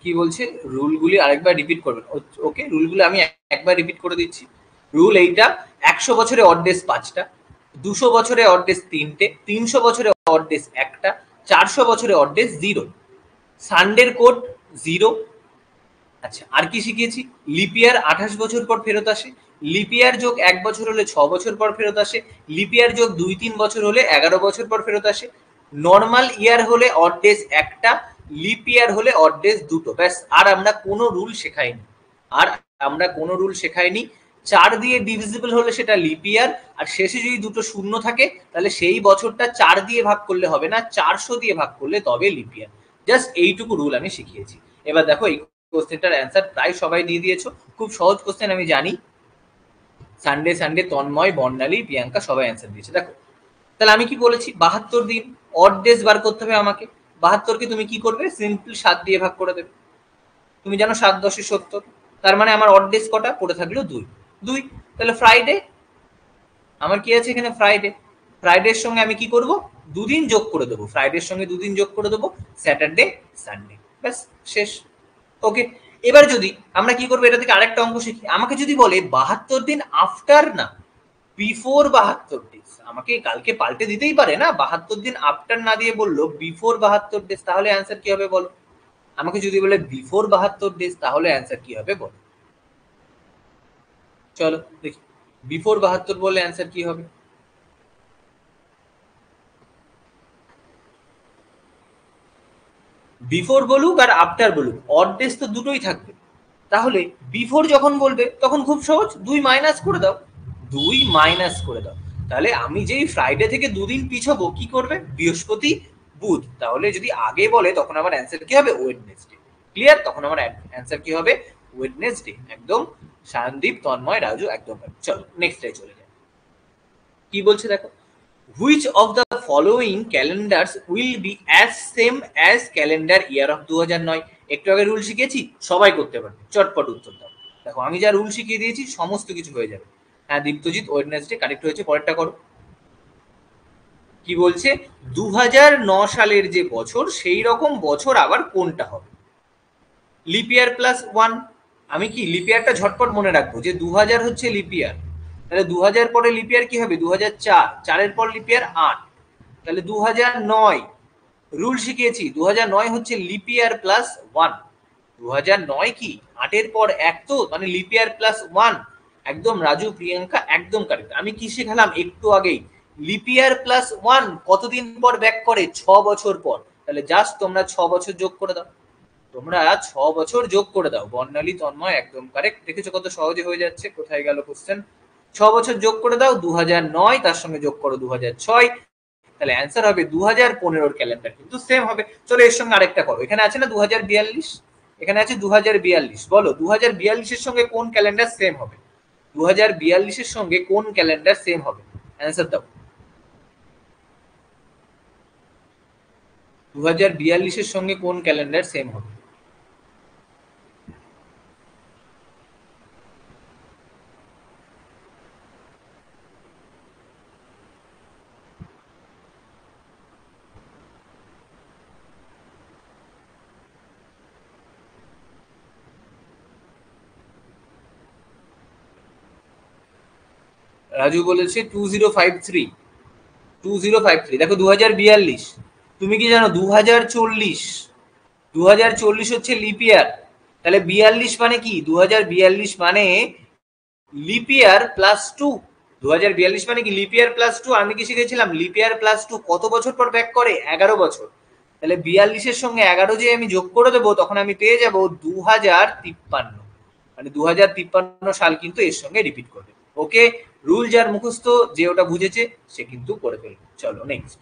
কি বলছে, রুলগুলি আরেকবার রিপিট করবেন। ওকে, রুলগুলো আমি একবার রিপিট করে দিচ্ছি। রুল এইটা, 100 বছরে অড ডেজ 5টা, 200 বছরে অড ডেজ 3টে, 300 বছরে অড ডেজ 1টা, 400 বছরে অড ডেজ 0, সানডের কোড 0। আচ্ছা, আর কি শিখিয়েছি, লিপিয়ার 28 বছর পর ফেরত আসে, লিপিয়ার যোগ 1 বছর হলে 6 বছর পর ফেরত আসে, লিপিয়ার যোগ 2-3 বছর হলে 11 বছর পর ফেরত আসে, নর্মাল ইয়ার হলে অড ডেজ 1টা, লিপ ইয়ার হলে অড ডেজ 2টো, ব্যাস। আর আমরা কোনো রুল শেখাইনি, আর আমরা কোনো রুল শেখাইনি। 4 দিয়ে ডিভিজিবল হলে সেটা লিপ ইয়ার, আর শেষে যদি দুটো শূন্য থাকে তাহলে সেই বছরটা 4 দিয়ে ভাগ করলে হবে না, 400 দিয়ে ভাগ করলে তবে লিপ ইয়ার। জাস্ট এইটুকু রুল আমি শিখিয়েছি। এবার দেখো এই কোশ্চেনটার অ্যান্সার প্রায় সবাই দিয়ে দিয়েছো, খুব সহজ কোশ্চেন আমি জানি। সানডে সানডে, তন্ময়, বর্ণালী, প্রিয়াঙ্কা সবাই অ্যান্সার দিয়েছে। দেখো তাহলে আমি কি বলেছি, 72 দিন অড ডেজ বার করতে হবে আমাকে। 72কে তুমি কি করবে, সিম্পল 7 দিয়ে ভাগ করে দেবে। তুমি জানো 7 10 70, তার মানে আমার অড ডেজ কটা পড়ে থাকলো, 2 2। তাহলে ফ্রাইডে, আমার কি আছে এখানে ফ্রাইডে, ফ্রাইডের সঙ্গে আমি কি করব, দুদিন যোগ করে দেবো, ফ্রাইডের সঙ্গে দুদিন যোগ করে দেবো, স্যাটারডে সানডে, ব্যাস শেষ। ওকে, এবার যদি আমরা কি করবো, এটা থেকে আরেকটা অঙ্ক শিখি। আমাকে যদি বলে 72 দিন আফটার না বিফোর 72 ডেজ, আমাকে কালকে পাল্টে দিতেই পারে না, 72 দিন আফটার না দিয়ে বললো বিফোর 72 ডেজ, তাহলে অ্যান্সার কি হবে বলো। আমাকে যদি বলে বিফোর 72 ডেজ তাহলে অ্যান্সার কি হবে বলো। চলো দেখি, বিফোর 72 বললে অ্যান্সার কি হবে। বিফোর বলুক আর আফটার বলুক, অড ডেজ তো দুটোই থাকবে। তাহলে বিফোর যখন বলবে তখন খুব সহজ, 2 মাইনাস করে দাও, 2 মাইনাস করে দাও। তাহলে আমি যেই ফ্রাইডে থেকে দুদিন পিছাবো কি করবে, বৃহস্পতি বুধ, তাহলে যদি আগে বলে তখন আমার অ্যান্সার কি হবে, ওয়েডনেসডে। ক্লিয়ার, তখন আমার অ্যান্সার কি হবে, ওয়েডনেসডে। একদম সায়নদীপ, তন্ময়, রাজু একদম। চলো নেক্সটে চলে যাই। কি বলছে দেখো, which of the following calendars will be as same as calendar year of 2009। একটু আগে রুল শিখেছি, সবাই করতে পারবে, চটপট উত্তর দাও। দেখো আমি যা রুল শিখিয়ে দিয়েছি সমস্ত কিছু হয়ে যাবে। হ্যাঁ দীপ্তজিৎ, ওয়েডনেসডে কারেক্ট হয়েছে, পরেরটা করো। কি বলছে, 2009 সালের যে বছর সেই রকম বছর আবার কোনটা হবে, লিপ ইয়ার প্লাস 1। আমি কি লিপ ইয়ারটা ঝটপট মনে রাখবো যে 2000 হচ্ছে লিপ ইয়ার, তাহলে 2000 পরে লিপ ইয়ার কি হবে, 2004, 4-এর পর লিপ ইয়ার 8, তাহলে 2009। রুল শিখিয়েছি 2009 হচ্ছে লিপ ইয়ার প্লাস 1, 2009 কি 8-এর পর 1 তো, মানে লিপ ইয়ার প্লাস 1। একদম রাজু, প্রিয়াঙ্কা একদম কারেক্ট। আমি কি শেখালাম একটু আগেই, লিপ ইয়ার প্লাস 1 কতদিন পর ব্যাক করে? 6 বছর পর। তাহলে জাস্ট তোমরা 6 বছর যোগ করে দাও, তোমরা 6 বছর যোগ করে দাও। বর্ণালী, তন্ময় একদম কারেক্ট। দেখেছো কত সহজে হয়ে যাচ্ছে? কোথায় গেল কোশ্চেন? 6 বছর যোগ করে দাও, 2009, তার সঙ্গে যোগ করো 2006, তাহলে অ্যান্সার হবে 2015 ক্যালেন্ডার কিন্তু সেম হবে। চলো এর সঙ্গে আরেকটা করো। এখানে আছে না 2042, এখানে আছে 2042। বলো 2042 এর সঙ্গে কোন ক্যালেন্ডার সেম হবে? 2042 এর সঙ্গে কোন ক্যালেন্ডার সেম হবে? অ্যান্সার দাও। 2042 এর সঙ্গে কোন ক্যালেন্ডার সেম হবে? রাজু বলেছে 2053। 2053 দেখো 2042। তুমি কি জানো 2040? 2040 হচ্ছে লিপ ইয়ার। তাহলে 42 মানে কি? 2042 মানে লিপ ইয়ার প্লাস 2। 2042 মানে কি? লিপ ইয়ার প্লাস 2। আমি কি শিখেছিলাম? লিপ ইয়ার প্লাস 2 কত বছর পর ব্যাক করে? 11 বছর। তাহলে 42 এর সঙ্গে 11 যে আমি যোগ করে দেবো, তখন আমি পেয়ে যাব 2053। মানে 2053 সাল কিন্তু এর সঙ্গে রিপিট করবে। ওকে, রুল যার মুখস্থ, যে ওটা বুঝেছে সে কিন্তু করে ফেলবে। চলো নেক্সট।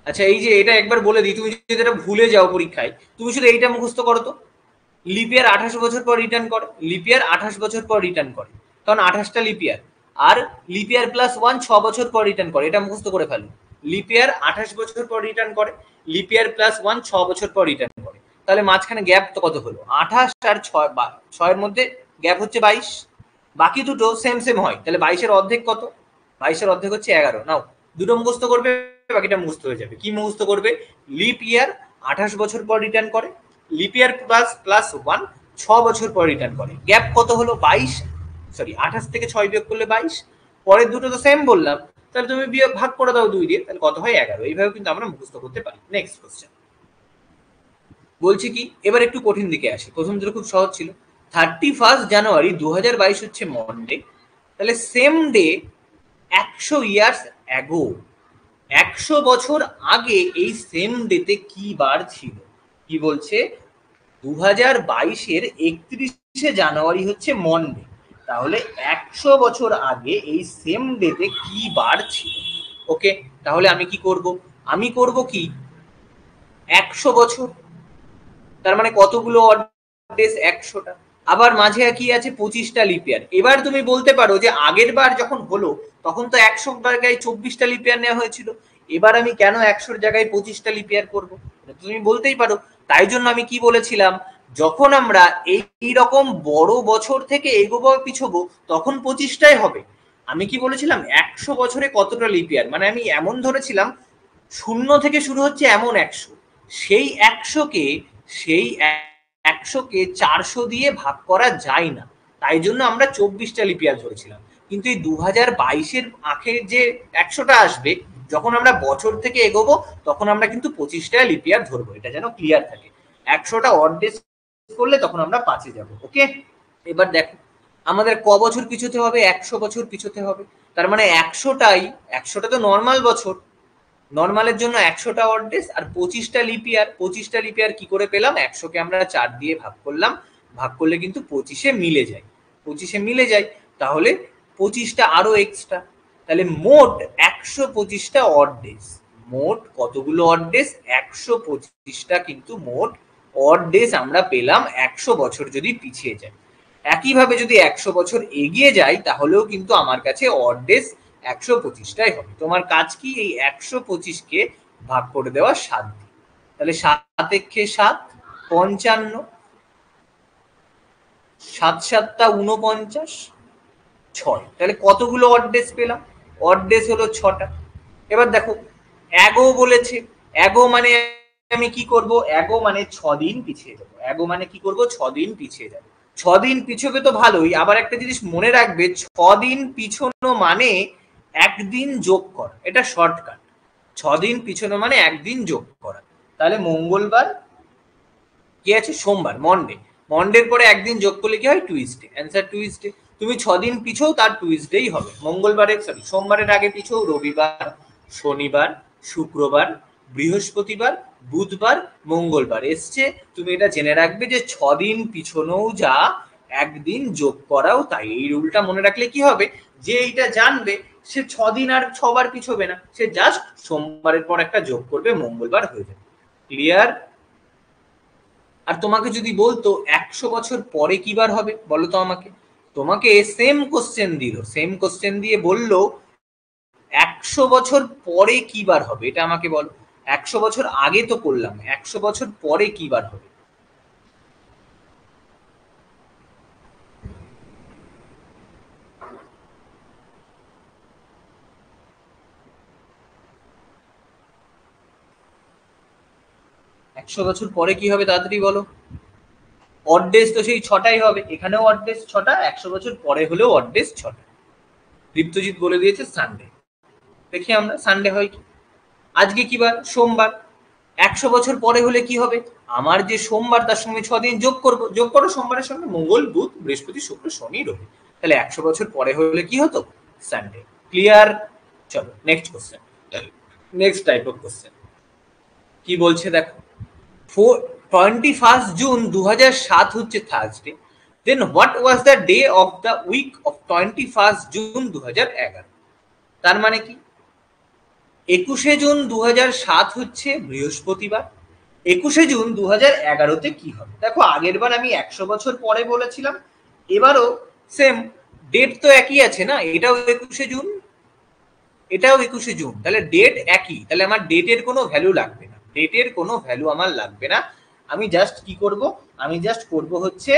আচ্ছা, এই যে এটা একবার বলে দিই, তুমি যদি এটা ভুলে যাও পরীক্ষায়, তুমি শুধু এইটা মুখস্থ করো তো। লিপ ইয়ার 28 বছর পর রিটার্ন করে, লিপ ইয়ার 28 বছর পর রিটার্ন করে, তখন 28টা লিপ ইয়ার। আর লিপ ইয়ার প্লাস 1 6 বছর পর রিটার্ন করে, এটা মুখস্থ করে ফেলো। লিপ ইয়ার 28 বছর পর রিটার্ন করে, লিপ ইয়ার প্লাস 1 6 বছর পর রিটার্ন করে। তাহলে মাঝখানে গ্যাপ তো কত হলো? 28 আর 6 এর মধ্যে গ্যাপ হচ্ছে 22। বাকি দুটো সেম সেম হয়, তাহলে 22 এর অর্ধেক কত? 22 এর অর্ধেক হচ্ছে 11। নাও দুটো মুখস্থ করবে, বাকিটা মুখস্থ হয়ে যাবে। কি মুখস্থ করবে? লিপ ইয়ার 28 বছর পর রিটার্ন করে, লিপ ইয়ার প্লাস 1 6 বছর পর রিটার্ন করে। গ্যাপ কত হলো? 22। সরি, 28 থেকে 6 বিয়োগ করলে 22। পরের দুটো তো সেম বললাম, তাহলে তুমি বিয়োগ ভাগ করে দাও 2 দিয়ে, তাহলে কত হয়? 11। এইভাবে কিন্তু আমরা মুখস্থ করতে পারি। নেক্সট কোশ্চেন বলছি কি, এবার একটু কঠিন দিকে আসি। প্রথম দুটো খুব সহজ ছিল। 31 জানুয়ারি 2022 হচ্ছে মন্ডে, তাহলে সেম ডে 100 ইয়ার্স অ্যাগো, 100 বছর আগে এই সেম ডেতে কি বার ছিল? কি বলছে? 2022-এর 31শে জানুয়ারি হচ্ছে মন্ডে, তাহলে 100 বছর আগে এই সেম ডেতে কি বার ছিল? ওকে, তাহলে আমি কি করব? আমি করব কি, 100 বছর, তার মানে কতগুলো অড ডেজ? 100টা। আবার মাঝে কি আছে? 25টা লিপ ইয়ার। এবার তুমি বলতে পারো যে আগের বার যখন হলো তখন তো 100 জায়গায় 24টা লিপ ইয়ার নেওয়া হয়েছিল, এবার আমি কেন 100-র জায়গায় 25টা লিপ ইয়ার করবো? তুমি বলতেই পারো। তাই জন্য আমি কি বলেছিলাম, যখন আমরা এই রকম বড় বছর থেকে এগোবো পিছবো তখন 25টাই হবে। আমি কি বলেছিলাম? 100 বছরে কতটা লিপ ইয়ার, মানে আমি এমন ধরেছিলাম 0 থেকে শুরু হচ্ছে এমন 100, সেই 100কে 400 দিয়ে ভাগ করা যায় না, তাই জন্য আমরা 24টা লিপ ইয়ার ধরেছিলাম। কিন্তু এই 2022-এর আখের যে 100টা আসবে, যখন আমরা বছর থেকে এগোবো তখন আমরা কিন্তু 25টা লিপ ইয়ার ধরবো, এটা যেন ক্লিয়ার থাকে। 100টা অড ডেজ করলে তখন আমরা 5-এ যাবো। ওকে, এবার দেখো আমাদের ক বছর পিছোতে হবে? 100 বছর পিছোতে হবে। তার মানে 100টা তো নর্মাল বছর, নর্মালের জন্য 100টা অড ডেজ আর 25টা লিপ ইয়ার। 25টা লিপ ইয়ার কি করে পেলাম? 100কে আমরা 4 দিয়ে ভাগ করলাম, ভাগ করলে কিন্তু 25-এ মিলে যায়, 25-এ মিলে যায়। তাহলে 25টা আরো এক্সট্রা, তাহলে মোট 125টা অড ডেজ। মোট কতগুলো অড ডেজ? 125টা কিন্তু মোট অড ডেজ আমরা পেলাম 100 বছর যদি পিছিয়ে যায়। একইভাবে যদি 100 বছর এগিয়ে যায় তাহলেও কিন্তু আমার কাছে অড ডেজ 125টাই হবে। তোমার কাজ কি? এই 125কে ভাগ করে দেওয়া 7 দিয়ে। তাহলে 7 একে 7, 55, 7 7টা 49, 6। তাহলে কতগুলো অড ডেজ পেলাম? অড ডেজ হলো 6টা। এবার দেখো এগো বলেছে, এগো মানে আমি কি করব? এগো মানে 6 দিন পিছিয়ে যাবো। এগো মানে কি করব? 6 দিন পিছিয়ে যাবো। 6 দিন পিছবে তো ভালোই, আবার একটা জিনিস মনে রাখবে, 6 দিন পিছনো মানে একদিন যোগ করা, এটা শর্টকাট। 6 দিন পিছনো মানে একদিন যোগ করা। তাহলে মঙ্গলবার কি আছে? সোমবার, মন্ডে। মন্ডের পরে একদিন যোগ করলে কি হয়? টুইসডে। Answer Tuesday. তুমি 6 দিন পিছও তার টুইসডেই হবে। সোমবারের আগে পিছও রবিবার, শনিবার, শুক্রবার, বৃহস্পতিবার, বুধবার, মঙ্গলবার এসছে। তুমি এটা জেনে রাখবে যে 6 দিন পিছনেও যা, একদিন যোগ করাও তাই। এই রুলটা মনে রাখলে কি হবে, যে এইটা জানবে সে 6 দিন আর 6বার পিছবে না, সে জাস্ট সোমবারের পর একটা যোগ করবে, মঙ্গলবার হয়ে যাবে। ক্লিয়ার? আর তোমাকে যদি বলতো 100 বছর পরে কি বার হবে, বলো তো আমাকে। তোমাকে সেম কোশ্চেন দিয়ে বললো 100 বছর পরে কি বার হবে, এটা আমাকে বলো। 100 বছর আগে তো করলাম, 100 বছর পরে কি বার হবে? একশো বছর পরে কি হবে তাড়াতাড়ি বলো। অড ডেজ তো সেই 6টাই হবে, এখানেও অড ডেজ 6টা, 100 বছর পরে হলেও অড ডেজ 6টা। দীপ্তজিৎ বলে দিয়েছে সানডে। দেখি আমরা সানডে হয় কি। আজকে কি বার? সোমবার। 100 বছর পরে হলে কি হবে, আমার যে সোমবার তার সঙ্গে 6 দিন যোগ করো সোমবারের সঙ্গে, মঙ্গল, বুধ, বৃহস্পতি, শুক্র, শনি, রবি। তাহলে 100 বছর পরে হলে কি হতো? সানডে। ক্লিয়ার? চলো next question, next type of question কি বলছে দেখো। 21 জুন 2007 হচ্ছে Thursday, then what was the day of the week of 21 June 2011? তার মানে কি, 21 জুন 2007 হচ্ছে বৃহস্পতিবার, 21 জুন 2011-তে কি হবে? দেখো আগের বার আমি 100 বছর পরে বলেছিলাম, এবারও সেম, ডেট তো একই আছে না, এটাও 21 জুন, এটাও 21 জুন, তাহলে ডেট একই, তাহলে আমার ডেটের কোনো ভ্যালু লাগবে না, ডেটের কোনো ভ্যালু আমার লাগবে না। আমি জাস্ট কি করব, আমি জাস্ট করব হচ্ছে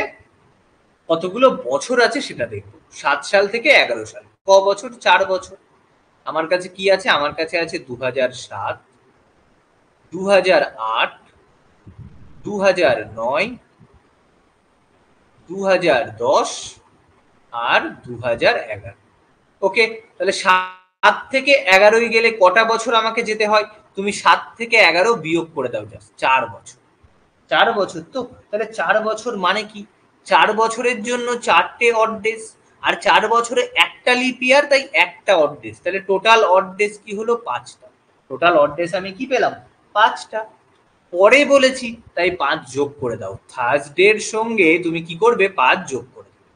কতগুলো বছর আছে সেটা দেখবো। 7 সাল থেকে 11 সাল, ক বছর? 4 বছর। আমার কাছে কি আছে, আমার কাছে আছে 2007, 2008, 2009, 2010 আর 2011। ওকে, তাহলে 7 থেকে 11 গেলে কটা বছর আমাকে যেতে হয়? তুমি 7 থেকে 11 বিয়োগ করে দাও, জাস্ট 4 বছর। 4 বছর তো, তাহলে 4 বছর মানে কি, 4 বছরের জন্য 4টে অড ডেজ, আর 4 বছরে একটা লিপ ইয়ার, তাই একটা অড ডেজ, তাহলে টোটাল অড ডেজ কি হলো? 5টা। টোটাল অড ডেজ আমি কি পেলাম? 5টা। পরে বলেছি তাই 5 যোগ করে দাও, থার্সডের সঙ্গে তুমি কি করবে? 5 যোগ করে দেবে।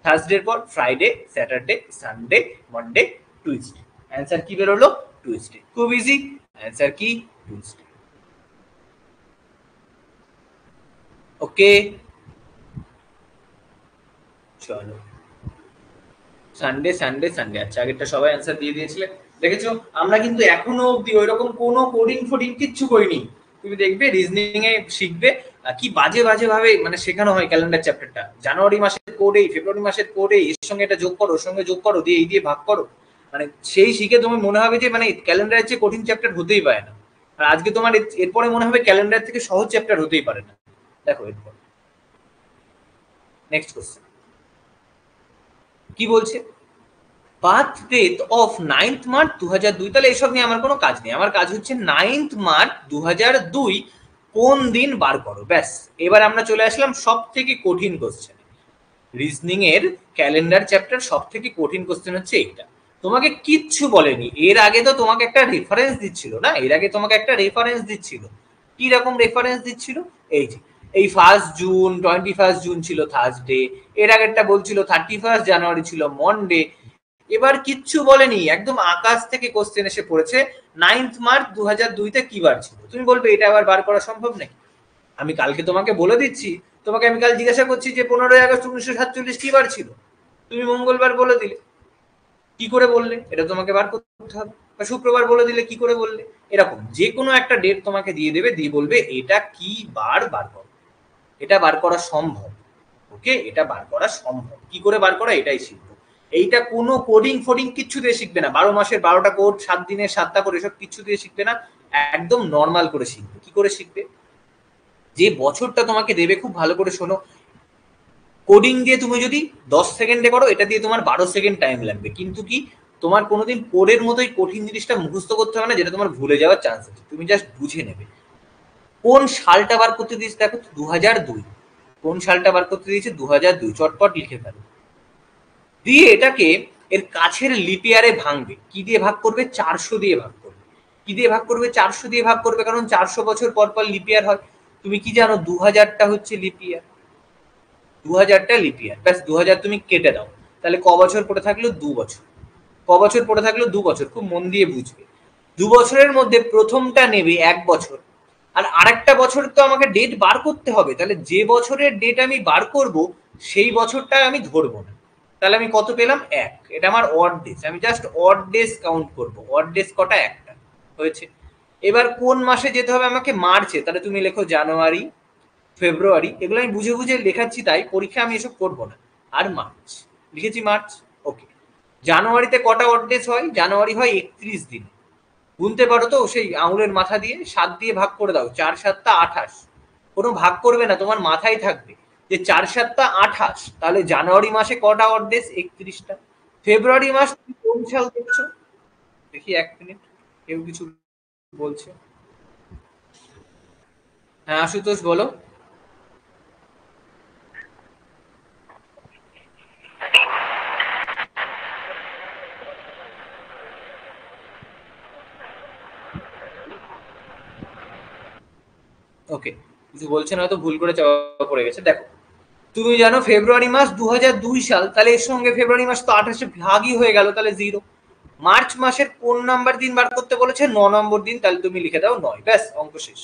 থার্সডের পর Friday, Saturday, Sunday, Monday, Tuesday. Answer কি বেরোলো? টুইসডে। খুব ইজি, অ্যান্সার কি? টুইসডে। ওকে চলো, সানডে সানডে সানডে। আচ্ছা আগেরটা সবাই অ্যান্সার দিয়ে দিয়েছিলে, দেখেছো আমরা কিন্তু এখনো অব্দি ওইরকম কোনো কোডিং ফোডিং কিচ্ছু করিনি। তুমি দেখবে রিজনিং এ শিখবে কি বাজে বাজে ভাবে মানে শেখানো হয় ক্যালেন্ডার চ্যাপ্টারটা। জানুয়ারি মাসের কোড এই, ফেব্রুয়ারি মাসের কোড এই, এর সঙ্গে এটা যোগ করো, ওর সঙ্গে যোগ করো, দিয়ে এই দিয়ে ভাগ করো। মানে সেই শিখে তোমার মনে হবে যে মানে ক্যালেন্ডারের চেয়ে কঠিন চ্যাপ্টার হতেই পারে না। আর আজকে তোমার এরপরে মনে হবে ক্যালেন্ডার থেকে সহজ চ্যাপ্টার হতেই পারে না। দেখো এরপর নেক্সট কোশ্চেন কি বলছে, birth date of 9th March 2002। তাহলে এসব নিয়ে আমার কোনো কাজ নেই, আমার কাজ হচ্ছে 9th মার্চ 2002 কোন দিন বার করো, ব্যাস। এবার আমরা চলে আসলাম সব থেকে কঠিন কোশ্চেন। রিজনিং এর ক্যালেন্ডার চ্যাপ্টার সব থেকে কঠিন কোশ্চেন হচ্ছে এইটা। তোমাকে কিচ্ছু বলেনি, এর আগে তো তোমাকে একটা রেফারেন্স দিচ্ছিল না, এর আগে তোমাকে একটা রেফারেন্স দিচ্ছিল। কি রকম রেফারেন্স দিচ্ছিল? এই যে এই 1 জুন 21 জুন ছিল থার্সডে, এর আগেরটা বলছিল 31 জানুয়ারি ছিল মনডে। এবার কিচ্ছু বলেনি, একদম আকাশ থেকে কোশ্চেন এসে পড়েছে 9th মার্চ 2002-তে কি বার ছিল। তুমি বলবে এটা আবার বার করা সম্ভব নাকি? আমি কালকে তোমাকে বলে দিচ্ছি, তোমাকে আমি কাল জিজ্ঞাসা করছি যে 15ই আগস্ট 1947 কি বার ছিল, তুমি মঙ্গলবার বলে দিলে, কি করে বললে? এটা তোমাকে বার করতে হবে। বা শুক্রবার বলে দিলে, কি করে বললে? এরকম যে কোনো একটা ডেট তোমাকে দিয়ে দেবে, দিয়ে বলবে এটা কি বার, বার করো। এটা বার করা সম্ভব। ওকে, এটা বার করা সম্ভব, কি করে বার করা এটাই শিখবো। এইটা কোনো কোডিং ফোডিং কিচ্ছু দিয়ে শিখবে না, 12 মাসের 12টা কোড, 7 দিনের 7টা কোড, এসব কিচ্ছু দিয়ে শিখবে না। একদম নর্মাল করে শিখবে। কি করে শিখবে? যে বছরটা তোমাকে দেবে, খুব ভালো করে শোনো, কোডিং দিয়ে তুমি যদি 10 সেকেন্ডে করো, এটা দিয়ে তোমার 12 সেকেন্ড টাইম লাগবে। কিন্তু কি, তোমার কোনোদিন কোডের মতোই কঠিন জিনিসটা মুখস্থ করতে হবে না, যেটা তোমার ভুলে যাওয়ার চান্স আছে। তুমি জাস্ট বুঝে নেবে। কোন সালটা বার করতে দিয়েছে দেখো, 2002। কোন সালটা বার করতে দিয়েছে? 2002। চটপট লিখে ফেলো। দিয়ে এটাকে এর কাছের লিপিয়ারে ভাঙবে। কি দিয়ে ভাগ করবে? 400 দিয়ে ভাগ করবে। কি দিয়ে ভাগ করবে? 400 দিয়ে ভাগ করবে, কারণ 400 বছর পর পর লিপিয়ার হয়। তুমি কি জানো? 2000টা হচ্ছে লিপিয়ার, 2000টা লিপিয়ার। ব্যাস 2000 তুমি কেটে দাও, তাহলে ক বছর পড়ে থাকলো? 2 বছর। ক বছর পড়ে থাকলো? 2 বছর। খুব মন দিয়ে বুঝবে। 2 বছরের মধ্যে প্রথমটা নেবে 1 বছর, আর আরেকটা বছর তো আমাকে ডেট বার করতে হবে। তাহলে যে বছরের ডেট আমি বার করব সেই বছরটা আমি ধরবো না। তাহলে আমি কত পেলাম? 1। এটা আমার অড ডেজ, আমি জাস্ট অড ডেজ কাউন্ট করব। অড ডেজ কটা? একটা হয়েছে। এবার কোন মাসে যেতে হবে আমাকে? মার্চে। তাহলে তুমি লেখো জানুয়ারি, ফেব্রুয়ারি। এগুলো আমি বুঝে বুঝে লেখাচ্ছি, তাই পরীক্ষা আমি এসব করবো না। আর মার্চ, লিখেছি মার্চ। ওকে। জানুয়ারিতে কটা অড ডেজ হয়? জানুয়ারি হয় 31 দিন। গুনতে পারো তো সেই আঙুলের মাথা দিয়ে? 7 দিয়ে ভাগ করে দাও। 4 7টা 28। কোনো ভাগ করবে না, তোমার মাথায় থাকবে যে 4 7টা 28। তাহলে জানুয়ারি মাসে কটা অড ডেজ? 31টা। ফেব্রুয়ারি মাস তুমি কোন সাল দেখছো? দেখি 1 মিনিট, কেউ কিছু বলছে? হ্যাঁ আশুতোষ বলো। ওকে, কিছু বলছে না, হয়তো ভুল করে চাপা পড়ে গেছে। দেখো, তুমি জানো ফেব্রুয়ারি মাস 2002 সাল, তাহলে এর সঙ্গে ফেব্রুয়ারি মাস তো 28 ভাগই হয়ে গেল, তাহলে 0। মার্চ মাসের কোন নাম্বার দিন বার করতে বলেছে? 9 নম্বর দিন, তাহলে তুমি লিখে দাও 9। ব্যাস, অঙ্ক শেষ,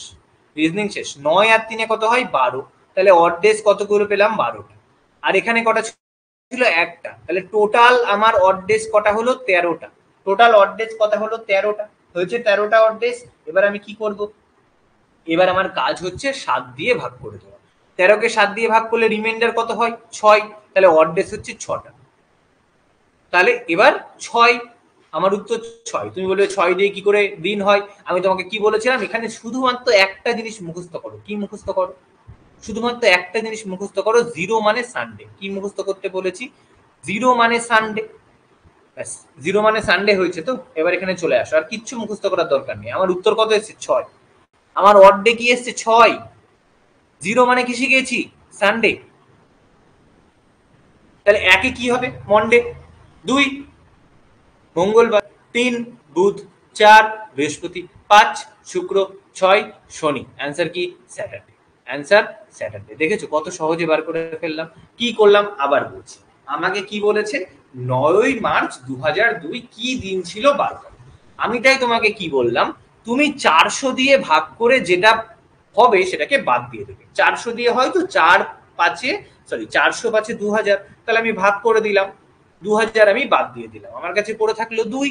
রিজনিং শেষ। 9 আর 3 কত হয়? 12। তাহলে অড ডেজ কতগুলো পেলাম? 12টা। আর এখানে কটা ছিল? একটা। তাহলে টোটাল আমার অড ডেজ কটা হলো? 13টা। টোটাল অড ডেজ কটা হলো? 13টা হয়েছে। 13টা অড ডেজ। এবার আমি কি করব? এবার আমার কাজ হচ্ছে 7 দিয়ে ভাগ করে দেওয়া। 13কে 7 দিয়ে ভাগ করলে রিমাইন্ডার কত হয়? 6। তাহলে অড ডেজ হচ্ছে 6টা। তাহলে এবার 6, আমার উত্তর 6। তুমি বলবে 6 দিয়ে কি করে দিন হয়? আমি তোমাকে কি বলেছিলাম? এখানে শুধুমাত্র একটা জিনিস মুখস্থ করো। কি মুখস্থ করো? শুধুমাত্র একটা জিনিস মুখস্থ করো, 0 মানে সানডে। কি মুখস্থ করতে বলেছি? 0 মানে সানডে। ব্যাস, 0 মানে সানডে হয়েছে তো। এবার এখানে চলে আসো, আর কিচ্ছু মুখস্থ করার দরকার নেই। আমার উত্তর কত এসেছে? 6। আমার অড ডে কি এসেছে? 6। 0 মানে কি শিখেছি? সানডে। তাহলে 1 কি হবে? মন্ডে। 2 মঙ্গলবার, 3 বুধ, 4 বৃহস্পতি, 5 শুক্র, 6 শনি। অ্যান্সার কি? স্যাটারডে। Answer Saturday. দেখেছো কত সহজে বার করে ফেললাম? কি করলাম আবার বলছি। আমাকে কি বলেছে? 9ই মার্চ 2002 কি দিন ছিল বার করো। আমি তাই তোমাকে কি বললাম? তুমি 400 দিয়ে ভাগ করে যেটা হবে সেটাকে বাদ দিয়ে দেবে। 400 দিয়ে হয়তো 4 5 400 5 2000, তাহলে আমি ভাগ করে দিলাম। 2000 আমি বাদ দিয়ে দিলাম, আমার কাছে পড়ে থাকলো 2।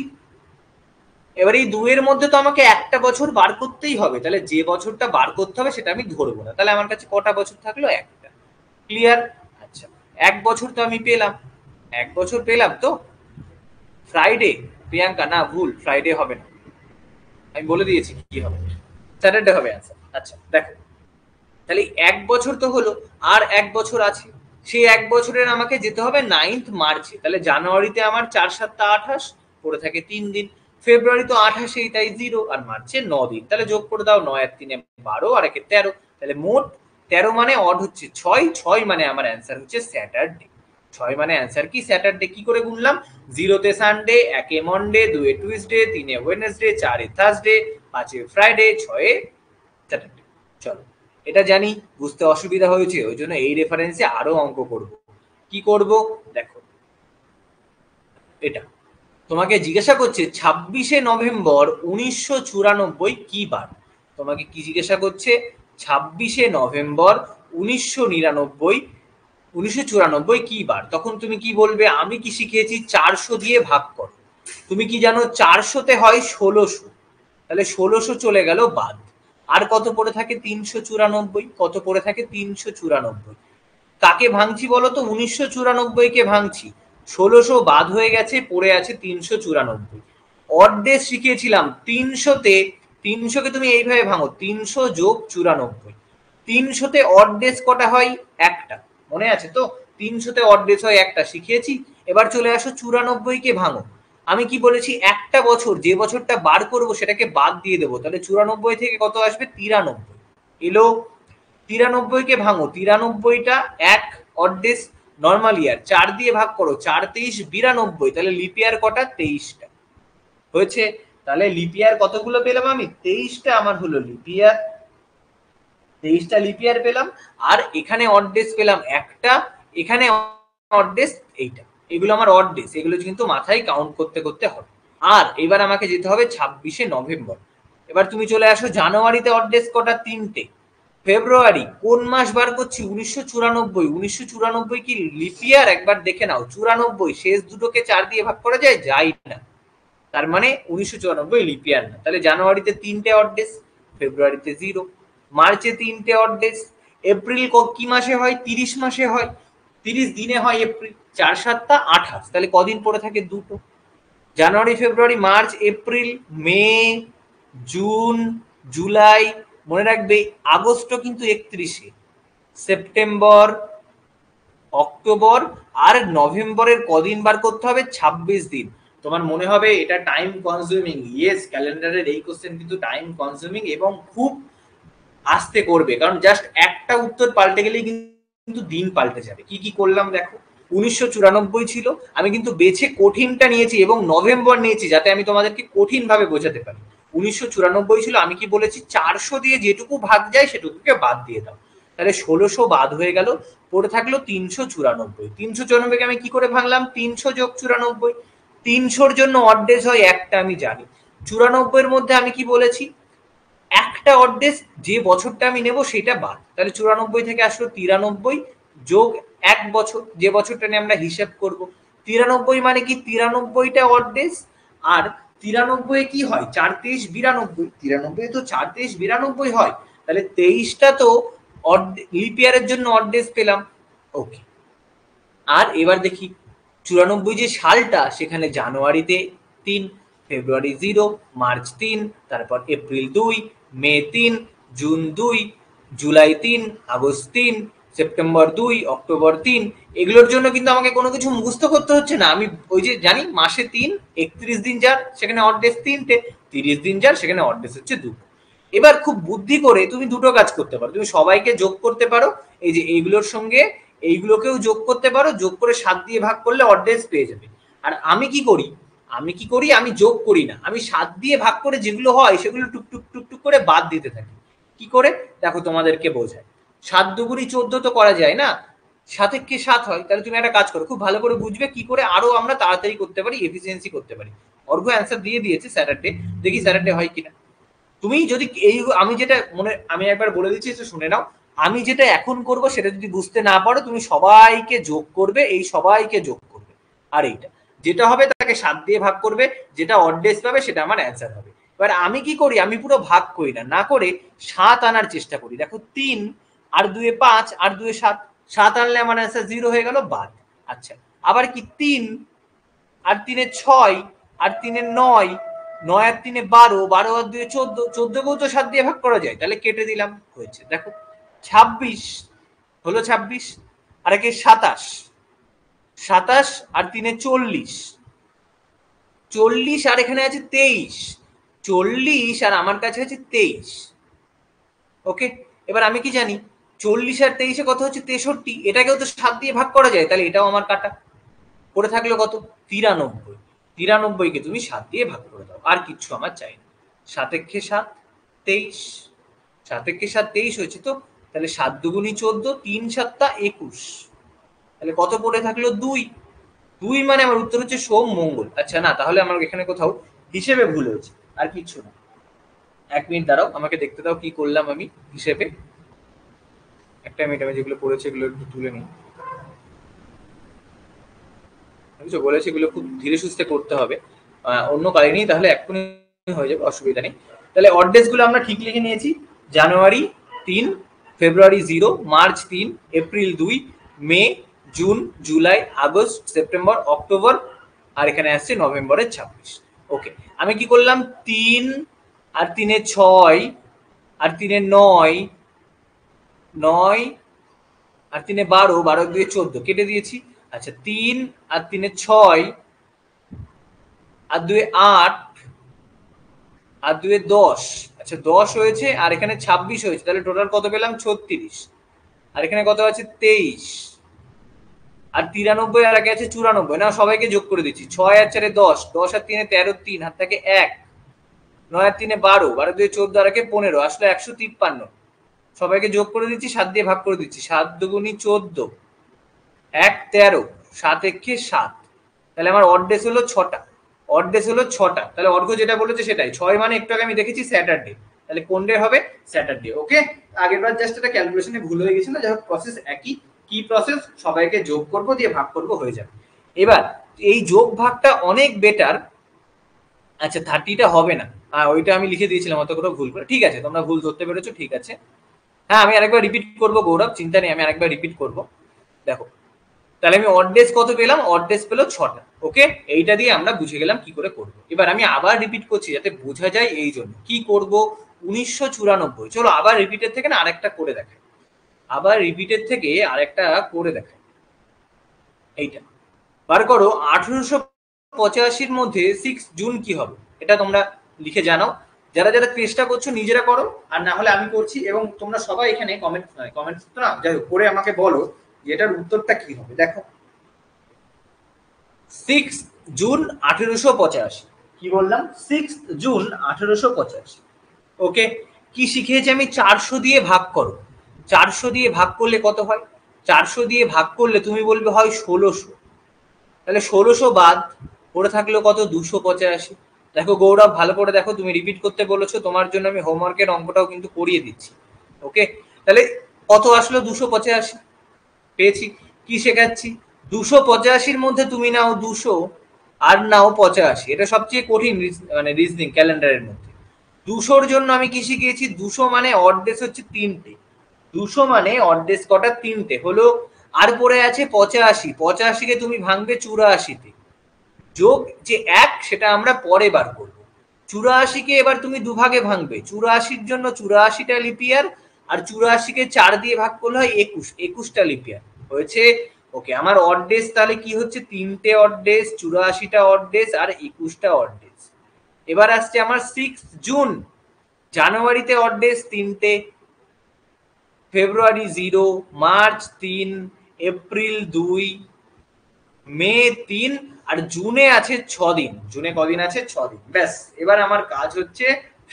এবার এই 2 এর মধ্যে তো আমাকে একটা বছর বার করতেই হবে, তাহলে যে বছরটা বার করতে হবে সেটা আমি ধরবো না। তাহলে আমার কাছে কটা বছর থাকলো? একটা। ক্লিয়ার? আচ্ছা, 1 বছর তো আমি পেলাম। 1 বছর পেলাম তো। ফ্রাইডে, প্রিয়াঙ্কা না, ভুল, ফ্রাইডে হবে না, আমি বলে দিয়েছি কি হবে, স্যাটারডে হবে অ্যান্সার। আচ্ছা দেখো, তাহলে 1 বছর তো হলো, আর 1 বছর আছে। সেই 1 বছরের আমাকে যেতে হবে 9th মার্চে। তাহলে জানুয়ারিতে আমার 4 7টা 28 পড়ে থাকে 3 দিন। ফেব্রুয়ারি তো 28, তাই 0। আর মার্চে 9 দিন, তাহলে যোগ করে দাও। 9 আর 3 12, আর 1 13। তাহলে মোট 13 মানে অড হচ্ছে 6। 6 মানে আমার অ্যান্সার হচ্ছে স্যাটারডে। 6 মানে অ্যান্সার কি? স্যাটারডে। কি করে গুনলাম? 0তে Sunday, 1 Monday, 2 Tuesday, 3 Wednesday, 4 Thursday, 5 Friday, 6 Saturday. চলো, এটা জানি বুঝতে অসুবিধা হয়েছে, ওই জন্য এই রেফারেন্সে আরো অঙ্ক করব। কি করব? দেখো, এটা তোমাকে জিজ্ঞাসা করছে 26শে নভেম্বর 1994 কি বার। তোমাকে কি জিজ্ঞাসা করছে? 26শে নভেম্বর 1994 কি বার। তখন তুমি কি বলবে? আমি কি শিখিয়েছি? 400 দিয়ে ভাগ কর। তুমি কি জানো 400তে হয় 1600, তাহলে 1600 চলে গেল বাদ। আর কত পড়ে থাকে? 394। কত পড়ে থাকে? 394। কাকে ভাঙছি বলো তো? 1994 কে ভাঙছি। 1600 বাদ হয়ে গেছে, পড়ে আছে 394। Odd days শিখিয়েছিলাম 300তে। 300কে তুমি এইভাবে ভাঙো, 300 যোগ 94। 300তে অড ডেজ কটা হয়? একটা। মনে আছে তো? 300তে অড ডেজ হয় একটা, শিখিয়েছি। এবার চলে আসো 94কে ভাঙো। আমি কি বলেছি? একটা বছর, যে বছরটা বার করব সেটাকে বাদ দিয়ে দেবো। তাহলে 94 থেকে কত আসবে? 93 এলো। 93কে ভাঙো, 93টা 1 অড ডেজ। নর্মাল ইয়ার 4 দিয়ে ভাগ করো, 4 23 92, তাহলে লিপ ইয়ার কটা? 23টা হয়েছে। তাহলে লিপ ইয়ার কতগুলো পেলাম আমি? 23টা আমার হলো লিপ ইয়ার, 23টা লিপ ইয়ার পেলাম। আর এখানে অড ডেজ পেলাম একটা, এখানে অড ডেজ এইটা, এগুলো আমার অড ডেজ, এগুলো কিন্তু মাথায় কাউন্ট করতে করতে হবে। আর এবার আমাকে যেতে হবে 26শে নভেম্বর। এবার তুমি চলে আসো জানুয়ারিতে অড ডেজ কটা? 3টে। ফেব্রুয়ারি কোন মাস বার করছি? 1994। 1994 কি লিপ ইয়ার? একবার দেখে নাও। 94 শেষ দুটোকে 4 দিয়ে ভাগ করা যায়? যায় না, তার মানে 1994 লিপ ইয়ার না। তাহলে জানুয়ারিতে 3টে অড ডেজ, ফেব্রুয়ারিতে 0, মার্চে 3টে অড ডেজ, এপ্রিল কি মাসে হয়? 30 মাসে হয়, 30 দিনে হয় এপ্রিল, 4 7 28, তাহলে কদিন পড়ে থাকে? দুটো। January February March April May June July, মনে রাখবে আগস্টও কিন্তু 31শে, সেপ্টেম্বর অক্টোবর আর নভেম্বরের কদিন বার করতে হবে? 26 দিন। তোমার মনে হবে এটা টাইম কনজিউমিং, ইয়েস, ক্যালেন্ডারের এই কোশ্চেন কিন্তু টাইম কনজিউমিং এবং খুব আস্তে করবে, কারণ জাস্ট একটা উত্তর পাল্টে গেলেই কিন্তু দিন পাল্টে যাবে। কি কি করলাম দেখো। 1994 ছিল, আমি কিন্তু বেছে কঠিনটা নিয়েছি এবং নভেম্বর নিয়েছি যাতে আমি তোমাদেরকে কঠিন ভাবে বোঝাতে পারি। 1994 ছিল, আমি কি বলেছি? 400 দিয়ে যেটুকু ভাগ যায় সেটুকুকে বাদ দিয়ে দাও, তাহলে 1600 বাদ হয়ে গেল, পড়ে থাকলো 394। 394কে আমি কি করে ভাঙলাম? 300 যোগ 94। 300-র জন্য অড ডেজ হয় একটা, আমি জানি। 94-এর মধ্যে আমি কি বলেছি? একটা অড ডেজ যে বছরটা আমি নেব সেটা বাদ, তাহলে 94 থেকে আসলো 93 যোগ 1 বছর, যে বছরটা নিয়ে আমরা হিসাব করব। 93 মানে কি? 93টা অড ডেজ। আর 93 কি হয়? 4 23 92, 93 তো 4 23 92 হয়, তাহলে 23টা তো লিপ ইয়ারের জন্য অড ডেজ পেলাম। ওকে, আর এবার দেখি 94 যে সালটা, সেখানে জানুয়ারিতে 3, ফেব্রুয়ারি 0, মার্চ 3, তারপর এপ্রিল 2, মে 3, June 2, July 3, August 3, September 2, October 3। এগুলোর জন্য কিন্তু আমাকে কোনো কিছু মুখস্থ করতে হচ্ছে না, আমি ওই যে জানি মাসে 3, 31 দিন যার সেখানে অড ডেজ 3টে, 30 দিন যার সেখানে অড ডেজ হচ্ছে 2। এবার খুব বুদ্ধি করে তুমি দুটো কাজ করতে পারো, তুমি সবাইকে যোগ করতে পারো, এই যে এইগুলোর সঙ্গে এইগুলোকেও যোগ করতে পারো, যোগ করে 7 দিয়ে ভাগ করলে অড ডেজ পেয়ে যাবে। আর আমি কি করি? আমি যোগ করি না, আমি 7 দিয়ে ভাগ করে যেগুলো হয় সেগুলো টুকটুক টুকটুক করে বাদ দিতে থাকি। কি করে? দেখো তোমাদেরকে বোঝায়। 7 দুগুণি 14 তো করা যায় না, 7 একে 7 হয়। তাহলে তুমি একটা কাজ করো, খুব ভালো করে বুঝবে কি করে আরো আমরা তাড়াতাড়ি করতে পারি, এফিসিয়েন্সি করতে পারি। অর্ঘ্য অ্যান্সার দিয়ে দিয়েছে স্যাটারডে, দেখি স্যাটারডে হয় কিনা। তুমি যদি এই আমি যেটা আমি একবার বলে দিচ্ছি, একটু শুনে নাও। আমি যেটা এখন করব সেটা যদি বুঝতে না পারো, তুমি সবাইকে যোগ করবে, এই সবাইকে যোগ করবে, আর এইটা যেটা হবে তাকে 7 দিয়ে ভাগ করবে, যেটা অড ডেজ পাবে সেটা আমার অ্যান্সার হবে। এবার আমি কি করি? আমি পুরো ভাগ করি না, না করে 7 আনার চেষ্টা করি। দেখো 3 আর 2 5 আর 2 7, 7 আনলে আমার অ্যান্সার 0 হয়ে গেল, বাদ। আচ্ছা, আবার কি 3 আর 3 6 আর 3 9, 9 আর 3 12, 12 আর 2 14, 14কেও তো 7 দিয়ে ভাগ করা যায়, তাহলে কেটে দিলাম, হয়েছে। দেখো 26 হলো, 26 আর একে 27, 27 আর 3 40, 40 আর এখানে আছে 23, 40 আর আমার কাছে আছে 23। ওকে, এবার আমি কি জানি? 40 আর 23 কত হচ্ছে? 63। এটাকেও তো 7 দিয়ে ভাগ করা যায়, তাহলে এটাও আমার কাটা। পড়ে থাকলো কত? 93। 93কে তুমি 7 দিয়ে ভাগ করে দাও, আর কিচ্ছু আমার চাই না। 7 একে 7, 23, 7 একে 7 23 হয়েছে তো, তাহলে 7 দুগুণি 14, 3 7 21, তাহলে কত পড়ে থাকলো? 2। 2 মানে আমার উত্তর হচ্ছে সোম মঙ্গল। আচ্ছা না, তাহলে আমার এখানে কোথাও হিসেবে ভুল হয়েছে, আর কিচ্ছু না। 1 মিনিট দাঁড়াও, আমাকে দেখতে দাও কি করলাম আমি হিসেবে। একটা মিনিট, আমি যেগুলো পড়েছি এগুলো একটু তুলে নিই। বুঝছো, বলেছি এগুলো খুব ধীরে সুস্থে করতে হবে, অন্য কালে নেই, তাহলে এক্ষুনি হয়ে যাবে, অসুবিধা নেই। তাহলে অড ডেজ গুলো আমরা ঠিক লিখে নিয়েছি। January 3, February 0, March 3, April 2, May, June, July, August, September, October, আর এখানে আসছে নভেম্বরের 26। ওকে, আমি কি করলাম? 3 আর 3 6 আর 3 9, 9 আর 3 12, 12 2 14, কেটে দিয়েছি। আচ্ছা, 3 আর 3 6 আর 2 8 আর 2 10, আচ্ছা 10 হয়েছে, আর এখানে 26 হয়েছে, তাহলে টোটাল কত পেলাম? 36। আর এখানে কত আছে? 23। আর 93 আর আগে আছে 94। না সবাইকে যোগ করে দিচ্ছি। 6 আর 4 10, 10 আর 3 13, 3 হাত থেকে 1, 9 আর 3 12, 12 2 14 আর 1 15, আসলে 153। সবাইকে যোগ করে দিচ্ছি, 7 দিয়ে ভাগ করে দিচ্ছি। 7 দুগুনি 14, 1 13, 7 একে 7। তাহলে আমার অড ডেজ হলো 6টা, অড ডেজ হলো 6টা। তাহলে অর্ঘ যেটা বলেছে সেটাই। 6 মানে একটু আগে আমি দেখেছি স্যাটারডে, তাহলে কোন ডে হবে? স্যাটারডে। ওকে, আগের বার জাস্ট এটা ক্যালকুলেশনে ভুল হয়ে গেছিল, যাই হোক প্রসেস একই। কি প্রসেস? সবাইকে যোগ করব, দিয়ে ভাগ করব, হয়ে যাবে। এবার এই যোগ ভাগটা অনেক বেটার। আচ্ছা 30টা হবে না, ওইটা আমি লিখে দিয়েছিলাম অত করে ভুল করে। ঠিক আছে, তোমরা ভুল ধরতে পেরেছো, ঠিক আছে। হ্যাঁ আমি আরেকবার রিপিট করবো গৌরব, চিন্তা নেই, আমি আরেকবার রিপিট করবো। দেখো তাহলে আমি অড ডেজ কত পেলাম? অড ডেজ পেলো 6টা। ওকে, এইটা দিয়ে আমরা বুঝে গেলাম কি করে করবো। এবার আমি আবার রিপিট করছি যাতে বোঝা যায়, এই জন্য কি করব। 1994, চলো আবার রিপিটের থেকে না আরেকটা করে দেখাই, আবার রিপিটের থেকে আরেকটা করে দেখাই। এইটা বার করো, 1885 মধ্যে 6 জুন কি হবে? এটা তোমরা লিখে জানাও। যারা যারা চেষ্টা করছো নিজেরা করো, আর না হলে আমি করছি, এবং তোমরা সবাই এখানে কমেন্ট তো না, যাই হোক, করে আমাকে বলো যে এটার উত্তরটা কি হবে। দেখো 6 জুন 1885, কি বললাম? 6 জুন 1885। ওকে, কি শিখিয়েছি আমি? 400 দিয়ে ভাগ করো। 400 দিয়ে ভাগ করলে কত হয়? 400 দিয়ে ভাগ করলে তুমি বলবে হয় 1600। তাহলে 1600 বাদ পড়ে থাকলো কত? 285। দেখো গৌরব ভালো করে দেখো, তুমি রিপিট করতে বলেছো, তোমার জন্য আমি হোমওয়ার্কের অঙ্কটাও কিন্তু করিয়ে দিচ্ছি। ওকে, তাহলে কত আসলো? 285 পেয়েছি। কি শেখাচ্ছি? 285-র মধ্যে তুমি নাও 200 আর নাও 85। এটা সবচেয়ে কঠিন মানে রিজনিং ক্যালেন্ডারের মধ্যে। 200-র জন্য আমি কি শিখিয়েছি? 200 মানে অড ডেজ হচ্ছে 3টে। 200 মানে অড ডেজ কটা? 3টে হলো। আর পড়ে আছে 85। 85-কে তুমি ভাঙবে 84-তে। যোগ যে 1 সেটা আমরা পরে বার করব। 84-কে এবার তুমি দুভাগে ভাঙবে। 84-র জন্য 84টা লিপিয়ার, আর 84-কে 4 দিয়ে ভাগ করলে হয় 21, 21টা লিপিয়ার হয়েছে। ওকে, আমার অড ডেজ তাহলে কি হচ্ছে? 3টে অড ডেজ, 84টা অড ডেজ আর 21টা অড ডেজ। এবার আসছে আমার 6 জুন। জানুয়ারিতে অড ডেজ 3টে, ফেব্রুয়ারি 0, মার্চ 3, এপ্রিল 2, মে 3, আর জুনে আছে 6 দিন। জুনে কদিন আছে? 6 দিন। ব্যাস, এবার আমার কাজ হচ্ছে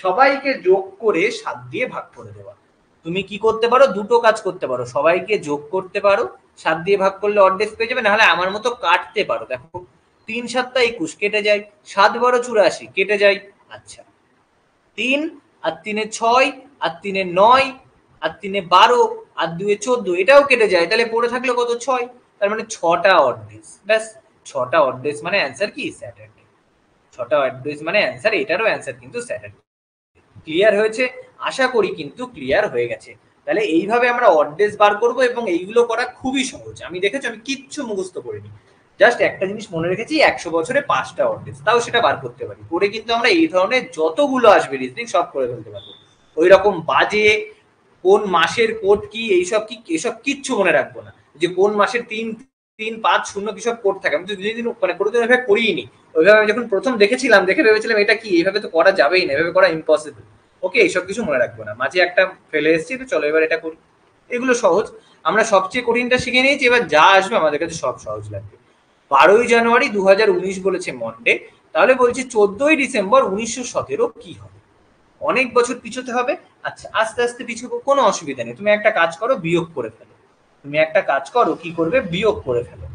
সবাইকে যোগ করে 7 দিয়ে ভাগ করে দেওয়া। তুমি কি করতে পারো? দুটো কাজ করতে পারো, সবাইকে যোগ করতে পারো, 7 দিয়ে ভাগ করলে অড ডেজ পেয়ে যাবে, নাহলে আমার মতো কাটতে পারো। দেখো 3 7 21 কেটে যায়, 7 12 84 কেটে যায়। আচ্ছা 3 আর 3 6 আর 3 9 আর 3 12 আর 2 14, এটাও কেটে যায়। তাহলে পড়ে থাকলো কত? 6। তার মানে 6টা অড ডেজ। ব্যাস, 6টা অড ডেজ মানে অ্যান্সার কি? স্যাটারডে। 6টা অড ডেজ মানে অ্যান্সার, এটারও অ্যান্সার কিন্তু স্যাটারডে। ক্লিয়ার হয়েছে? আশা করি কিন্তু ক্লিয়ার হয়ে গেছে। তাহলে এইভাবে আমরা অড ডেজ বার করব, এবং এইগুলো করা খুবই সহজ। আমি দেখেছি, আমি কিচ্ছু মুখস্থ করিনি, জাস্ট একটা জিনিস মনে রেখেছি, 100 বছরে 5টা অড ডেজ, তাও সেটা বার করতে পারি। করে কিন্তু আমরা এই ধরনের যতগুলো আসবে রিজনিং সব করে ফেলতে পারবো। ওই রকম বাজে কোন মাসের কোড কি, এইসব কি, এসব কিচ্ছু মনে রাখবো না। যে কোন মাসের 3 3 5 0 কিসব কোড থাকে, আমি তো দুদিন মানে কোনোদিন ওইভাবে করিনি। ওইভাবে আমি যখন প্রথম দেখেছিলাম, দেখে ভেবেছিলাম এটা কি, এইভাবে তো করা যাবেই না, এভাবে করা ইম্পসিবল। ওকে, এইসব কিছু মনে রাখবো না। মাঝে একটা ফেলে এসেছি, তো চলো এবার এটা করি। এগুলো সহজ, আমরা সবচেয়ে কঠিনটা শিখে নিয়েছি, এবার যা আসবে আমাদের কাছে সব সহজ লাগবে। 12ই জানুয়ারি 2019 বলেছে মন্ডে, তাহলে বলছি 14ই ডিসেম্বর 1917 কি হবে? অনেক বছর পিছোতে হবে। আচ্ছা আস্তে আস্তে পিছবো, কোনো অসুবিধা নেই। তুমি একটা কাজ করো, বিয়োগ করে ফেলো। তুমি একটা কাজ করো, কি করবে? বিয়োগ করে ফেলো।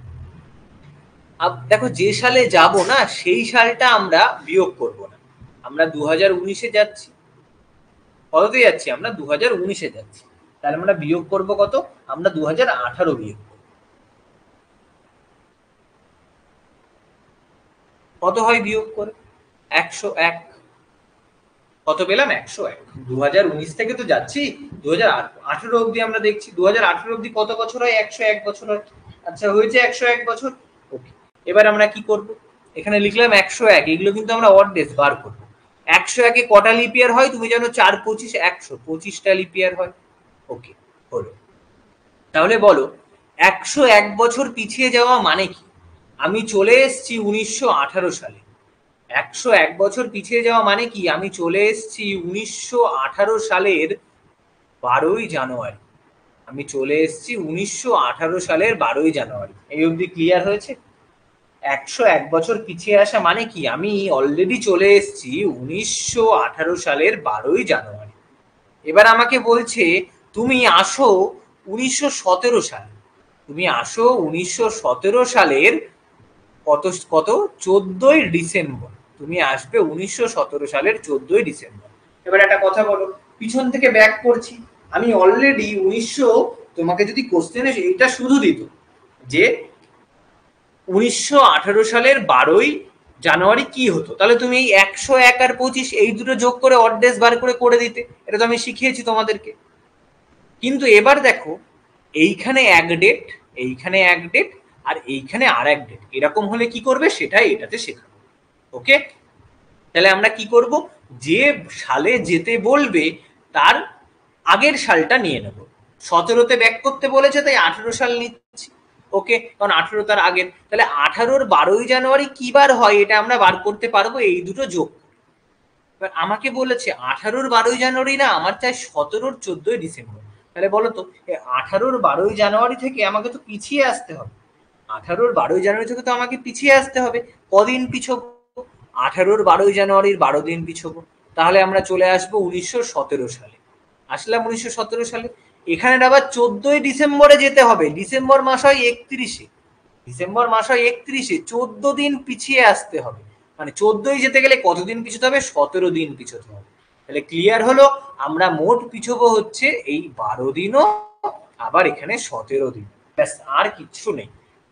দেখো যে সালে যাব না সেই সালটা আমরা বিয়োগ করব না। আমরা 2019-এ যাচ্ছি। কততে যাচ্ছি? আমরা 2019-এ যাচ্ছি। তাহলে আমরা বিয়োগ করব কত? আমরা 2018 বিয়োগ করব। কত হয় বিয়োগ করে? 101। কত পেলাম? 101। 2019 থেকে তো যাচ্ছি 2018 অব্দি আমরা দেখছি। 2018 অব্দি কত বছর হয়? 101 বছর হয়। আচ্ছা হয়েছে 101 বছর। ওকে, এবার আমরা কি করব? এখানে লিখলাম 101, এগুলো কিন্তু আমরা অড ডেজ বার করব। 101-এ কটা লিপিয়ার হয় তুমি জানো? 4 25 125টা লিপিয়ার হয়। ওকে, হলো। তাহলে বলো 101 বছর পিছিয়ে যাওয়া মানে কি? আমি চলে এসেছি 1918 সালে। 101 বছর পিছিয়ে যাওয়া মানে কি? আমি চলে এসেছি 1918 সালের 12ই জানুয়ারি। আমি চলে এসেছি 1918 সালের 12ই জানুয়ারি। এই অবধি ক্লিয়ার হয়েছে? 101 বছর পিছিয়ে আসা মানে কি, আমি অলরেডি চলে এসেছি 1918 সালের 12ই জানুয়ারি। এবার আমাকে বলছে তুমি আসো 1917 সালে, তুমি আসো 1917 সালের কত কত 14ই ডিসেম্বর, তুমি আসবে 1917 সালের 14ই ডিসেম্বর। এবার একটা কথা বলো, পিছন থেকে ব্যাক করছি, আমি অলরেডি 1900, তোমাকে যদি কোশ্চেনে এইটা শুধু দিত যে 1918 সালের 12ই জানুয়ারি কি হতো, তাহলে তুমি এই 101 আর 25 এই দুটো যোগ করে অড ডেজ বার করে করে দিতে, এটা তো আমি শিখিয়েছি তোমাদেরকে। কিন্তু এবার দেখো, এইখানে এক ডেট, এইখানে এক ডেট, আর এইখানে আর এক ডেট, এরকম হলে কি করবে সেটাই এটাতে শেখাবো। ওকে, তাহলে আমরা কি করব, যে সালে যেতে বলবে তার আগের সালটা নিয়ে নেব। 17তে ব্যাক করতে বলেছে তাই 18 সাল নিচ্ছি। ওকে, কারণ 18 তার আগের, তাহলে 18-র 12ই জানুয়ারি কি বার হয় এটা আমরা বার করতে পারবো এই দুটো যোগ। এবার আমাকে বলেছে 18-র 12ই জানুয়ারি না, আমার চাই 17-র 14ই ডিসেম্বর। তাহলে বলো তো, 18-র 12ই জানুয়ারি থেকে আমাকে তো পিছিয়ে আসতে হবে, 18-র 12ই জানুয়ারি থেকে তো আমাকে পিছিয়ে আসতে হবে। কদিন পিছবো? 18-র 12ই জানুয়ারির 12 দিন পিছবো। তাহলে আমরা চলে আসবো 1917 সালে। আসলাম 1917 সালে। এখানে আবার 14ই ডিসেম্বরে যেতে হবে, ডিসেম্বর মাস হয় 31-এ, ডিসেম্বর মাস হয় 31-এ, 14 দিন পিছিয়ে আসতে হবে। মানে 14ই যেতে গেলে কতদিন পিছোতে হবে? 17 দিন পিছোতে হবে। তাহলে ক্লিয়ার হলো, আমরা মোট পিছবো হচ্ছে এই 12 দিনও, আবার এখানে 17 দিন, ব্যাস আর কিচ্ছু নেই।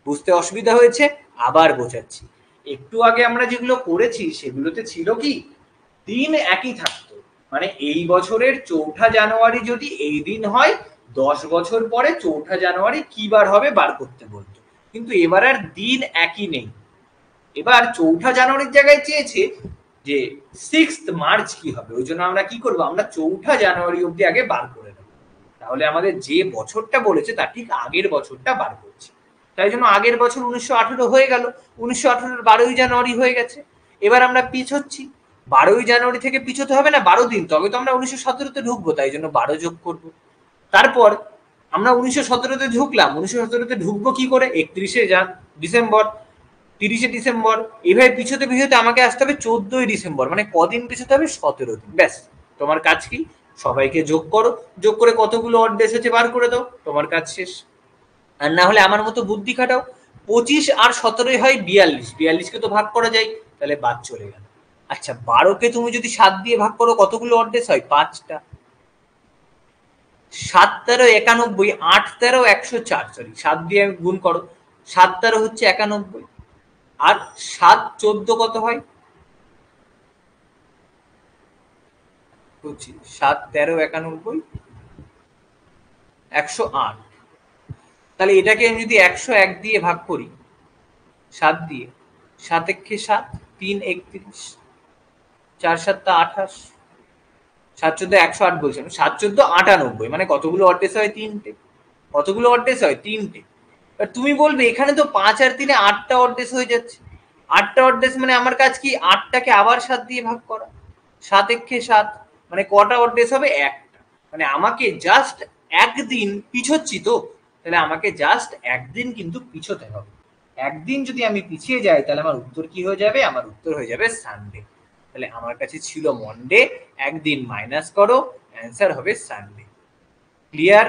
বুঝতে অসুবিধা হয়েছে? আবার বোঝাচ্ছি, একটু আগে আমরা যেগুলো করেছি সেগুলোতে ছিল কি দিন একই থাকতো, মানে এই বছরের 4ঠা জানুয়ারি যদি এই দিন হয়, 10 বছর পরে 4ঠা জানুয়ারি কি বার হবে বার করতে বলতো। কিন্তু এবার আর দিন একই নেই, এবার 4ঠা জানুয়ারির জায়গায় চেয়েছে যে 6th মার্চ কি হবে। ওই জন্য আমরা কি করবো, আমরা 4ঠা জানুয়ারি অব্দি আগে বার করে নেব, তাহলে আমাদের যে বছরটা বলেছে তার ঠিক আগের বছরটা বার করছি। তাই জন্য আগের বছর 1918 হয়ে গেল, 1918-র 12ই জানুয়ারি হয়ে গেছে। এবার আমরা পিছোচ্ছি, 12ই জানুয়ারি থেকে পিছোতে হবে না 12 দিন, তবে তো আমরা 1917-তে ঢুকবো, তাই জন্য 12 যোগ করবো। তারপর আমরা 1917-তে ঢুকলাম, 1917-তে ঢুকবো কি করে, 31-এ ডিসেম্বর, 30-এ ডিসেম্বর, এইভাবে পিছোতে পিছোতে আমাকে আসতে হবে 14ই ডিসেম্বর, মানে কদিন পিছোতে হবে? 17 দিন। ব্যাস, তোমার কাজ কি, সবাইকে যোগ করো, যোগ করে কতগুলো অড ডেজ হচ্ছে বার করে দাও, তোমার কাজ শেষ। আর না হলে আমার মতো বুদ্ধি খাটাও, 25 আর 17 হয় 42, 42-কে তো ভাগ করা যায়, তাহলে বাদ চলে গেল। আচ্ছা, 12-কে তুমি যদি 7 দিয়ে ভাগ করো কতগুলো অড ডেজ হয়? 5টা। 7 13 91, 8 13 104, সরি 7 দিয়ে গুণ করো, 7 13 হচ্ছে 91, আর 7 14 কত হয়? 7 13 91, 108। তাহলে এটাকে আমি যদি 101 দিয়ে ভাগ করি, 7 দিয়ে, 7 একে 7, 3 31, 4 7 28, 7 14 108 বলছিলাম, 7 14 98, মানে কতগুলো অড ডেজ হয়? 3টে। কতগুলো অড ডেজ হয়? 3টে। এবার তুমি বলবে এখানে তো 5 আর 3-এ 8টা অড ডেজ হয়ে যাচ্ছে, 8টা অড ডেজ মানে আমার কাজ কি 8টাকে আবার 7 দিয়ে ভাগ করা, 7 একে 7, মানে কটা অড ডেজ হবে? একটা। মানে আমাকে জাস্ট একদিন পিছোচ্ছি তো, তাহলে আমাকে জাস্ট একদিন কিন্তু পিছোতে হবে। একদিন যদি আমি পিছিয়ে যাই তাহলে আমার উত্তর কি হয়ে যাবে? আমার উত্তর হয়ে যাবে সানডে। তাহলে আমার কাছে ছিল মনডে, একদিন মাইনাস করো, অ্যান্সার হবে সানডে। ক্লিয়ার?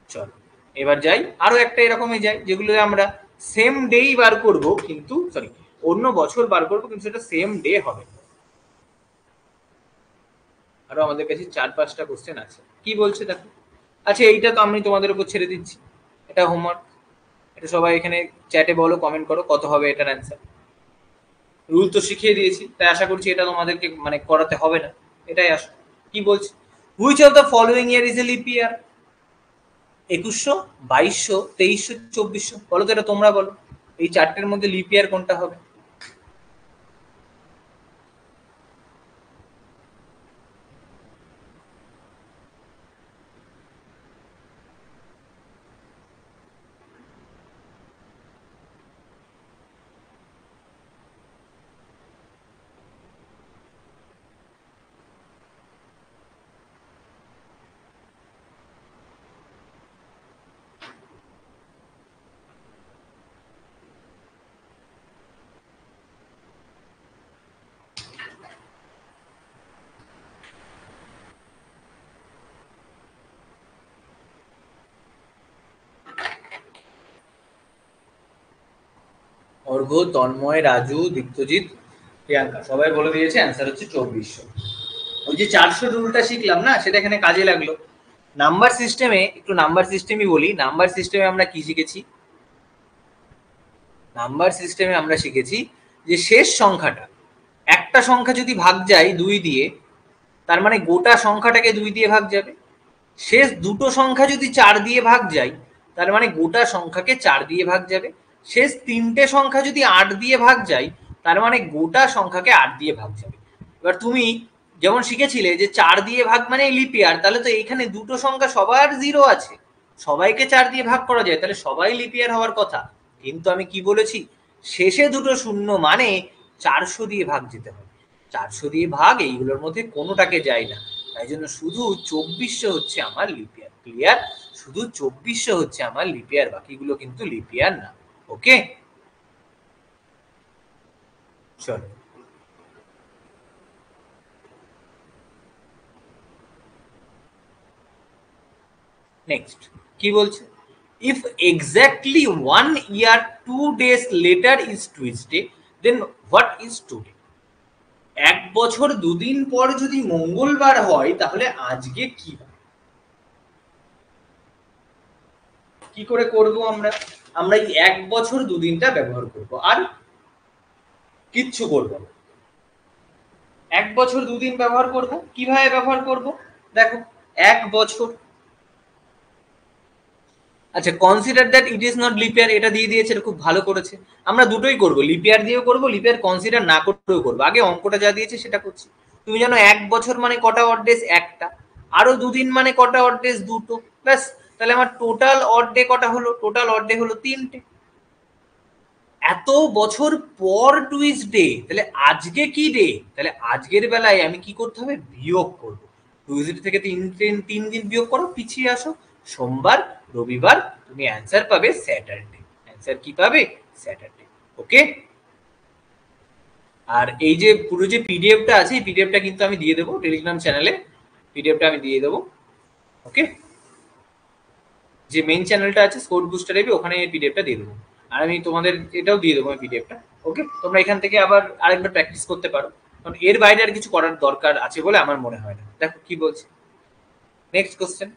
চলো এবার যাই, আরো একটা এরকমই যাই যেগুলো আমরা সেম ডেই বার করব, কিন্তু সরি অন্য বছর বার করব, কিন্তু সেটা সেম ডে হবে। আরো আমাদের কাছে 4-5টা কোশ্চেন আছে, কি বলছে দেখো। আচ্ছা, এইটা তো আমি তোমাদের উপর ছেড়ে দিচ্ছি, এটা হোমওয়ার্ক, এটা সবাই এখানে চ্যাটে বলো, কমেন্ট করো কত হবে এটার অ্যান্সার। রুল তো শিখিয়ে দিয়েছি, তাই আশা করছি এটা তোমাদেরকে মানে করাতে হবে না, এটাই আশা। কি বলছে, which of the following year is a leap ইয়ার? 2100, 2200, 2300, 2400, বলো তো, এটা তোমরা বলো, এই চারটের মধ্যে লিপ ইয়ার কোনটা হবে? অর্ঘ্য, তন্ময়, রাজু, দীপ্তজিৎ, প্রিয়াঙ্কা সবাই বলে দিয়েছে অ্যান্সার হচ্ছে 2400। ওই যে 400 রুলটা শিখলাম না, সেটা এখানে কাজে লাগলো। নাম্বার সিস্টেমে, একটু নাম্বার সিস্টেমই বলি, নাম্বার সিস্টেমে আমরা কি শিখেছি? নাম্বার সিস্টেমে আমরা শিখেছি যে শেষ সংখ্যাটা, একটা সংখ্যা যদি ভাগ যায় 2 দিয়ে, তার মানে গোটা সংখ্যাটাকে 2 দিয়ে ভাগ যাবে। শেষ দুটো সংখ্যা যদি 4 দিয়ে ভাগ যায়, তার মানে গোটা সংখ্যাকে 4 দিয়ে ভাগ যাবে। শেষ 3টে সংখ্যা যদি 8 দিয়ে ভাগ যায়, তার মানে গোটা সংখ্যাকে 8 দিয়ে ভাগ যাবে। এবার তুমি যেমন শিখেছিলে যে 4 দিয়ে ভাগ মানে লিপ ইয়ার, তাহলে তো এইখানে দুটো সংখ্যা সবার 0 আছে, সবাইকে 4 দিয়ে ভাগ করা যায়, তাহলে সবাই লিপ ইয়ার হওয়ার কথা। কিন্তু আমি কি বলেছি? শেষে দুটো শূন্য মানে 400 দিয়ে ভাগ যেতে হবে। 400 দিয়ে ভাগ এইগুলোর মধ্যে কোনোটাকে যায় না, তাই জন্য শুধু 2400 হচ্ছে আমার লিপ ইয়ার। ক্লিয়ার? শুধু 2400 হচ্ছে আমার লিপ ইয়ার, বাকিগুলো কিন্তু লিপ ইয়ার না। ওকে, চলো নেক্সট কি বলছে? If exactly 1 year 2 days later is Tuesday, then what is today? 1 বছর 2 দিন পর যদি মঙ্গলবার হয়, তাহলে আজকে কি বার? কি করে করব আমরা? আমরা এই 1 বছর 2 দিনটা ব্যবহার করব, আর কিচ্ছু করব না। 1 বছর 2 দিন ব্যবহার করব। কিভাবে ব্যবহার করব? দেখো, 1 বছর, আচ্ছা consider that it is not lip ইয়ার, এটা দিয়ে দিয়েছে, এটা খুব ভালো করেছে। আমরা দুটোই করব, লিপ ইয়ার দিয়েও করব, লিপ ইয়ার কনসিডার না করেও করব। আগে অঙ্কটা যা দিয়েছে সেটা করছি। তুমি জানো 1 বছর মানে কটা অড ডেজ? একটা। আরো 2 দিন মানে কটা অড ডেজ? দুটো। ব্যাস, তাহলে আমার টোটাল অড ডে কটা হলো? টোটাল অড ডে হলো 3টে। এত বছর পর টুইসডে, তাহলে আজকে কি ডে? তাহলে আজকের বেলায় আমি কি করতে হবে? বিয়োগ করব। টুইসডে থেকে 3 দিন বিয়োগ করো, পিছিয়ে আসো, সোমবার, রবিবার, তুমি অ্যান্সার পাবে স্যাটারডে। অ্যান্সার কি পাবে? স্যাটারডে। ওকে, আর এই যে পুরো যে পিডিএফটা আছে, এই পিডিএফটা কিন্তু আমি দিয়ে দেবো টেলিগ্রাম চ্যানেলে, পিডিএফটা আমি দিয়ে দেবো। ওকে, যে মেইন চ্যানেলটা আছে স্কোর বুস্টার এবি, ওখানে এই পিডিএফটা দিয়ে দেবো। আর আমি তোমাদের এটাও দিয়ে দেবো পিডিএফটা। ওকে, তোমরা এখান থেকে আবার আরেকবার প্র্যাকটিস করতে পারো, কারণ এর বাইরে আর কিছু করার দরকার আছে বলে আমার মনে হয় না। দেখো কি বলছে next question.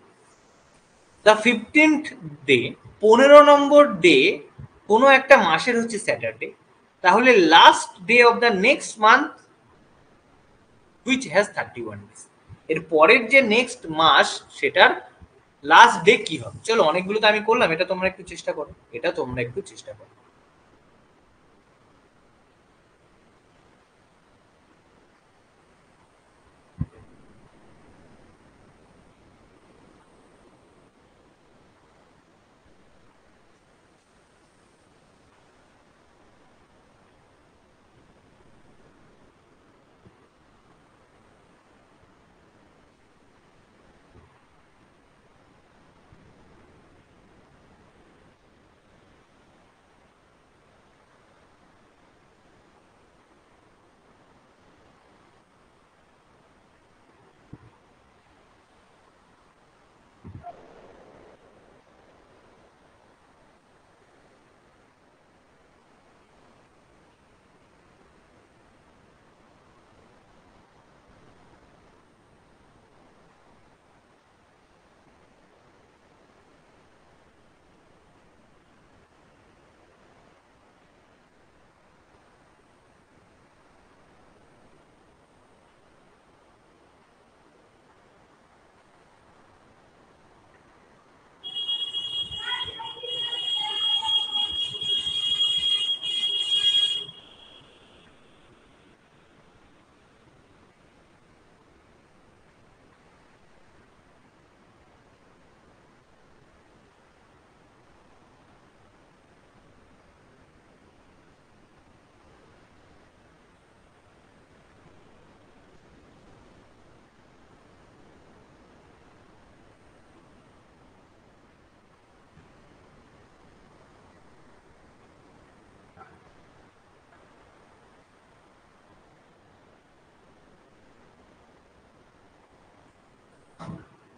The 15th day, 15 number day কোনো একটা মাসের হচ্ছে স্যাটারডে, তাহলে last day of the next month which has 31 days, এর পরের যে নেক্সট মাস সেটার লাস্ট ডে কি হবে? চলো, অনেকগুলো তো আমি করলাম, এটা তোমরা একটু চেষ্টা করো, এটা তোমরা একটু চেষ্টা করো।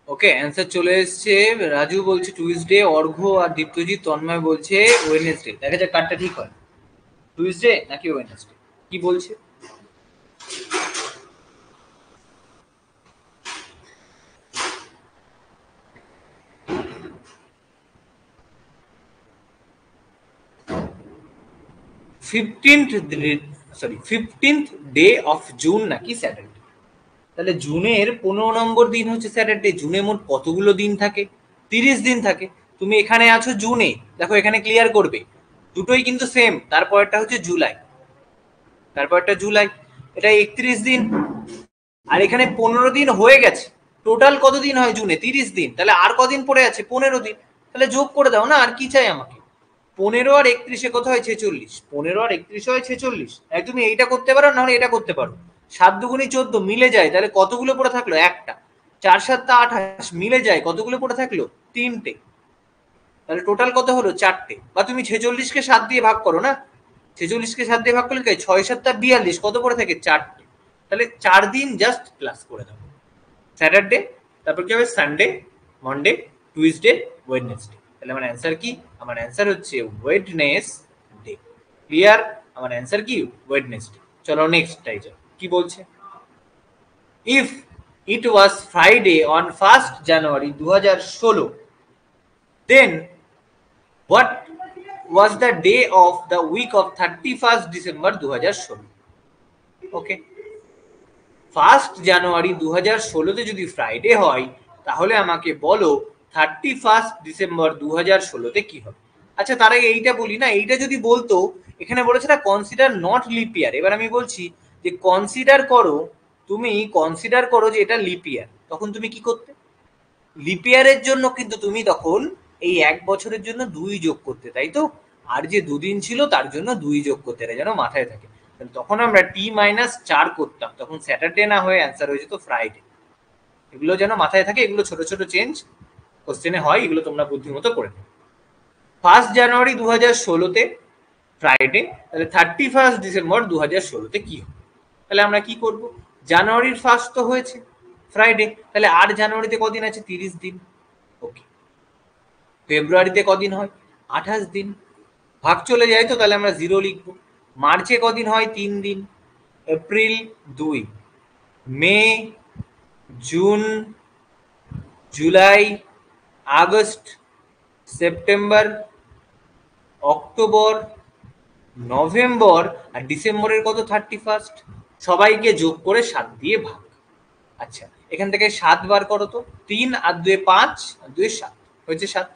ওকে, অ্যান্সার চলে এসছে। রাজু বলছে টুইসডে, অর্ঘ্য আর দীপ্তজিৎ, তন্ময় বলছে ওয়েডনেসডে। দেখা যাক কারটা ঠিক হয়। টুইসডে নাকি ওয়েডনেসডে, কি বলছে? ফিফটিন্থ ডে অফ জুন নাকি স্যাটারডে। তাহলে জুনের 15 নম্বর দিন হচ্ছে স্যাটারডে। জুনে মোট কতগুলো দিন থাকে? 30 দিন থাকে। তুমি এখানে আছো জুনে, দেখো এখানে ক্লিয়ার করবে, দুটোই কিন্তু সেম। তারপরটা হচ্ছে জুলাই, তারপরটা জুলাই, এটা 31 দিন। আর এখানে 15 দিন হয়ে গেছে। টোটাল কত দিন হয় জুনে? 30 দিন। তাহলে আর কদিন পড়ে আছে? 15 দিন। তাহলে যোগ করে দাও না, আর কি চাই আমাকে? 15 আর 31 কত হয়? 46। 15 আর 31 হয় 46। তুমি এইটা করতে পারো, না হলে এটা করতে পারো। 7 দুগুণী 14 মিলে যায়, তাহলে কতগুলো পড়ে থাকলো? একটা। 4 7 28 মিলে যায়, কতগুলো পড়ে থাকলো? 3টে। তাহলে টোটাল কত হলো? 4টে। বা তুমি 46 কে 7 দিয়ে ভাগ করো না, 46 কে 7 দিয়ে ভাগ করলে 6 7 42, কত পড়ে থাকে? 4টে। তাহলে 4 দিন জাস্ট প্লাস করে দাও। স্যাটারডে, তারপর কি হবে? Sunday, Monday, Tuesday, Wednesday. তাহলে আমার অ্যান্সার কি? আমার অ্যান্সার হচ্ছে ওয়েডনেসডে। ক্লিয়ার? আমার অ্যান্সার কি? ওয়েডনেসডে। চলো নেক্সটটাই যাও, কি বলছে? If it was Friday on 1st January 2016, then what was the day of the week of 31st December 2016? Okay, 1st জানুয়ারি 2016 যদি ফ্রাইডে হয়, তাহলে আমাকে বলো 31st ডিসেম্বর 2016 কি হবে? আচ্ছা, তার আগে এইটা বলি না, এইটা যদি বলতো, এখানে বলেছে না কনসিডার নট লিপ ইয়ার। এবার আমি বলছি যে কনসিডার করো, তুমি কনসিডার করো যে এটা লিপ ইয়ার, তখন তুমি কি করতে? লিপ ইয়ারের জন্য কিন্তু তুমি তখন এই 1 বছরের জন্য 2 যোগ করতে, তাই তো? আর যে দুদিন ছিল তার জন্য 2 যোগ করতে, এটা যেন মাথায় থাকে। তখন আমরা T-4 করতাম, তখন স্যাটারডে না হয়ে অ্যান্সার হয়ে যেত ফ্রাইডে। এগুলো যেন মাথায় থাকে, এগুলো ছোট ছোট চেঞ্জ কোশ্চেনে হয়, এগুলো তোমরা বুদ্ধিমতো করে নেবে। 1st জানুয়ারি 2016-তে ফ্রাইডে, তাহলে 31st ডিসেম্বর 2016-তে কি হবে? তাহলে আমরা কি করব? জানুয়ারির 1st তো হয়েছে ফ্রাইডে, তাহলে আর জানুয়ারিতে কদিন আছে? 30 দিন। ওকে, ফেব্রুয়ারিতে কদিন হয়? 28 দিন। ভাগ চলে যায় তো, তাহলে আমরা 0 লিখবো। মার্চে কদিন হয়? 3 দিন। April 2, May, June, July, August, September, October, November, আর ডিসেম্বরের কত? 31st। সবাইকে যোগ করে 7 দিয়ে ভাগ। আচ্ছা, এখান থেকে 7 বার করো তো। 3 আর 2 5 আর 2 7 হয়েছে 7।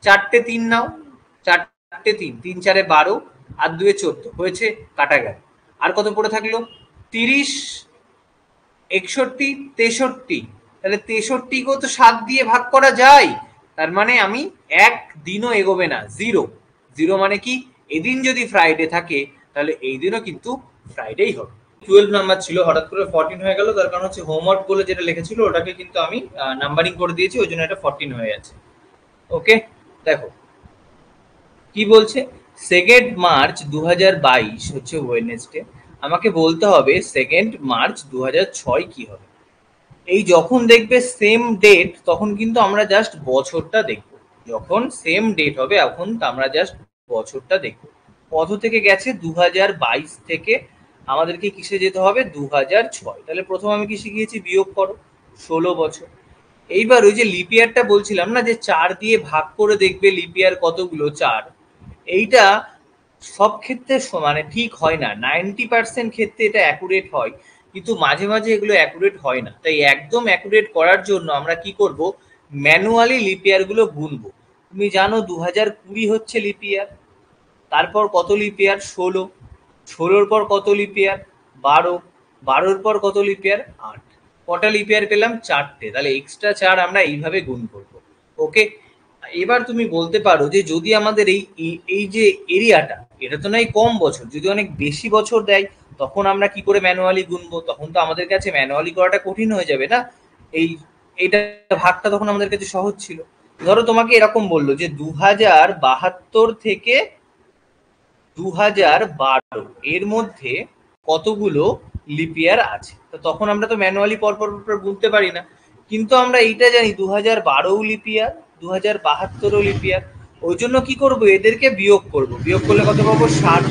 4টে 3 নাও, 4টে 3, 3 4 12 আর 2 14 হয়েছে, কাটা গেল। আর কত পড়ে থাকলো? 30, 61, 63। তাহলে 63কেও তো 7 দিয়ে ভাগ করা যায়। তার মানে আমি এক দিনও এগোবে না, 0। 0 মানে কি? এদিন যদি ফ্রাইডে থাকে, তাহলে এই দিনও কিন্তু ফ্রাইডেই হবে। 12 নাম্বার ছিল, হঠাৎ করে 14 হয়ে গেল। তার কারণ হচ্ছে হোমওয়ার্ক বলে যেটা লিখেছিল ওটাকে কিন্তু আমি নাম্বারিং করে দিয়েছি, ওই জন্য এটা 14 হয়ে আছে। ওকে, দেখো কি বলছে। 2nd মার্চ 2022 হচ্ছে ওয়েডনেসডে। আমাকে বলতে হবে 2nd মার্চ 2006 কি হবে। এই যখন দেখবে সেম ডেট, তখন কিন্তু আমরা জাস্ট বছরটা দেখব। যখন সেম ডেট হবে এখন আমরা জাস্ট বছরটা দেখব। কত থেকে গেছে? 2022 থেকে আমাদেরকে কিসে যেতে হবে? 2006। তাহলে প্রথম আমি কি শিখিয়েছি? বিয়োগ করো, 16 বছর। এইবার ওই যে লিপ ইয়ারটা বলছিলাম না, যে 4 দিয়ে ভাগ করে দেখবে লিপ ইয়ার কতগুলো? 4। এইটা সব ক্ষেত্রে মানে ঠিক হয় না, 90% ক্ষেত্রে এটা অ্যাকুরেট হয়, কিন্তু মাঝে মাঝে এগুলো অ্যাকুরেট হয় না। তাই একদম অ্যাকুরেট করার জন্য আমরা কি করব? ম্যানুয়ালি লিপ ইয়ার গুলো গুনবো। তুমি জানো 2020 হচ্ছে লিপ ইয়ার, তারপর কত লিপ ইয়ার? 16। 16-র পর কত লিপ ইয়ার? 12। 12-র পর কত লিপ ইয়ার? 8। কটা লিপ ইয়ার পেলাম? 4টে। তাহলে এক্সট্রা 4 আমরা এইভাবে গুণ করব। ওকে, এবার তুমি বলতে পারো যে যদি আমাদের এই যে এরিয়াটা, এটা তো নয় কম বছর, যদি অনেক বেশি বছর দেয় তখন আমরা কি করে ম্যানুয়ালি গুনবো? তখন তো আমাদের কাছে ম্যানুয়ালি করাটা কঠিন হয়ে যাবে না। এইটা ভাগটা তখন আমাদের কাছে সহজ ছিল। ধরো তোমাকে এরকম বললো যে 2072 থেকে 2012 এর মধ্যে কতগুলো লিপ ইয়ার আছে। তো তখন আমরা তো ম্যানুয়ালি পরপর গুনতে পারি না, কিন্তু আমরা এইটা জানি 2012 লিপ ইয়ার, 2072 লিপ ইয়ার। ওই জন্য কি করবো? এদেরকে বিয়োগ করব। বিয়োগ করলে কত পাবো? 7।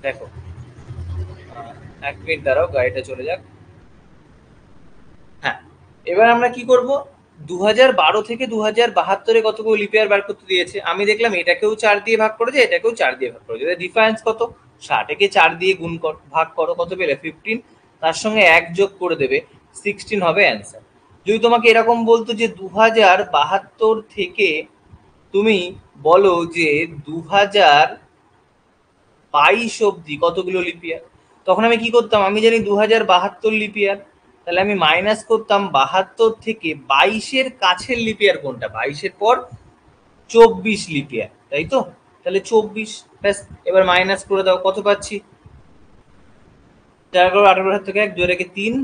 দেখো, 1 মিনিট দাঁড়াও, গাড়িটা চলে যাক। হ্যাঁ, এবার আমরা কি করব, 2012 থেকে 2072 কতগুলো লিপিয়ার বার করতে দিয়েছে। আমি দেখলাম এটাকেও 4 দিয়ে ভাগ করেছে, এটাকেও 4 দিয়ে ভাগ করেছে। ডিফারেন্স কত? 60 কে 4 দিয়ে গুণ করো, ভাগ করো, কত পেলে? 15। তার সঙ্গে 1 যোগ করে দেবে, 16 হবে অ্যান্সার। যদি তোমাকে এরকম বলতো যে 2072 থেকে তুমি বলো যে 2022 অব্দি কতগুলো লিপিয়ার, তখন আমি কি করতাম, আমি জানি 2072 লিপিয়ার, তাহলে আমি মাইনাস করতাম 72 থেকে 22-এর কাছের লিপিয়ার কোনটা, 22-এর পর 24 লিপিয়ার, তাই তো? তাহলে 24, ব্যাস। এবার মাইনাস করে দাও, কত পাচ্ছি? 4 করো 18 থেকে 1 2 রেখে 3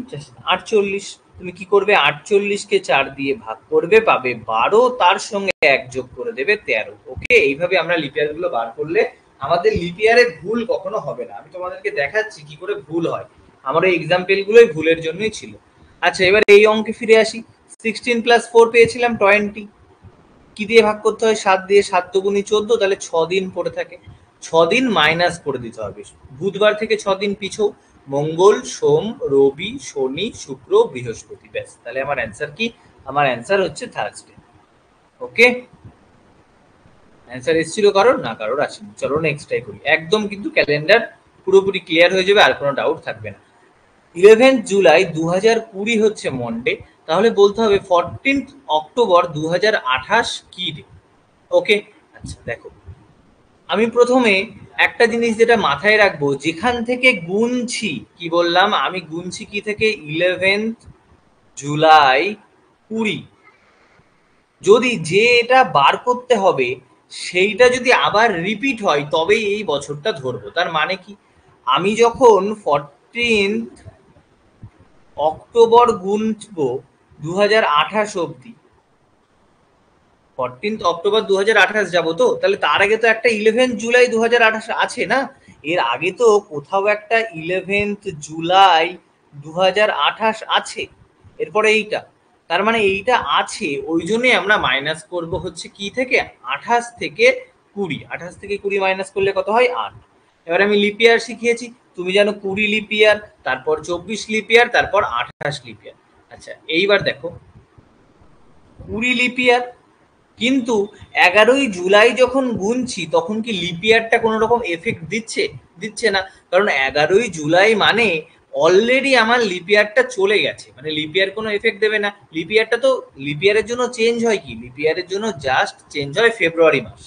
48। তুমি কি করবে, 48 কে 4 দিয়ে ভাগ করবে, পাবে 12, তার সঙ্গে 1 যোগ করে দেবে 13। ওকে, এইভাবে আমরা লিপিয়ার গুলো বার করলে আমাদের লিপিয়ারে ভুল কখনো হবে না। আমি তোমাদেরকে দেখাচ্ছি কি করে ভুল হয়, আমার এই এক্সাম্পল গুলোই ভুলের জন্যই ছিল। আচ্ছা, এবার এই অঙ্কে ফিরে আসি। 16 + 4 পেয়েছিলাম 20, কি দিয়ে ভাগ করতে হয়? 7 দিয়ে। 7 দুগুণী 14, তাহলে 6 দিন পড়ে থাকে। 6 দিন মাইনাস করে দিতে হবে, বুধবার থেকে 6 দিন পিছু, মঙ্গল, সোম, রবি, শনি, শুক্র, বৃহস্পতি, ব্যাস। তাহলে আমার অ্যান্সার কি? আমার অ্যান্সার হচ্ছে থার্সডে। ওকে, অ্যান্সার এসেছিল কারোর? না, কারোর আসেনি। চলো নেক্সটটাই করি, একদম কিন্তু ক্যালেন্ডার পুরোপুরি ক্লিয়ার হয়ে যাবে, আর কোনো ডাউট থাকবে না। 11 জুলাই 2020 হচ্ছে মন্ডে, তাহলে বলতে হবে 14 অক্টোবর 2028 কি ডে। ওকে, আচ্ছা দেখো, আমি প্রথমে একটা জিনিস যেটা মাথায় রাখবো, যেখান থেকে গুনছি, কি বললাম আমি গুনছি কি থেকে? 11 জুলাই 20। যদি যে এটা বার করতে হবে সেইটা যদি আবার রিপিট হয় তবেই এই বছরটা ধরবো। তার মানে কি, আমি যখন 14 অক্টোবর গুনবো 2028 অব্দি, 14 অক্টোবর 2028 যাবো তো, তাহলে তার আগে তো একটা 11 জুলাই 2028 আছে না? এর আগে তো কোথাও একটা 11 জুলাই 2028 আছে, এরপরে এইটা। তার মানে এইটা আছে, ওই জন্যই আমরা মাইনাস করব হচ্ছে কি থেকে? 28 থেকে 20। 28 থেকে 20 মাইনাস করলে কত হয়? 8। এবার আমি লিপিয়ার শিখিয়েছি, তুমি জানো 20 লিপিয়ার, তারপর 24 লিপিয়ার, তারপর 28 লিপিয়ার। আচ্ছা, এইবার দেখো 20 লিপিয়ার, কিন্তু 11ই জুলাই যখন গুনছি তখন কি লিপিয়ারটা কোনো রকম এফেক্ট দিচ্ছে? দিচ্ছে না, কারণ 11ই জুলাই মানে অলরেডি আমার লিপিয়ারটা চলে গেছে, মানে লিপিয়ার কোনো এফেক্ট দেবে না। লিপিয়ারটা তো, লিপিয়ারের জন্য চেঞ্জ হয় কি? লিপিয়ারের জন্য জাস্ট চেঞ্জ হয় ফেব্রুয়ারি মাস।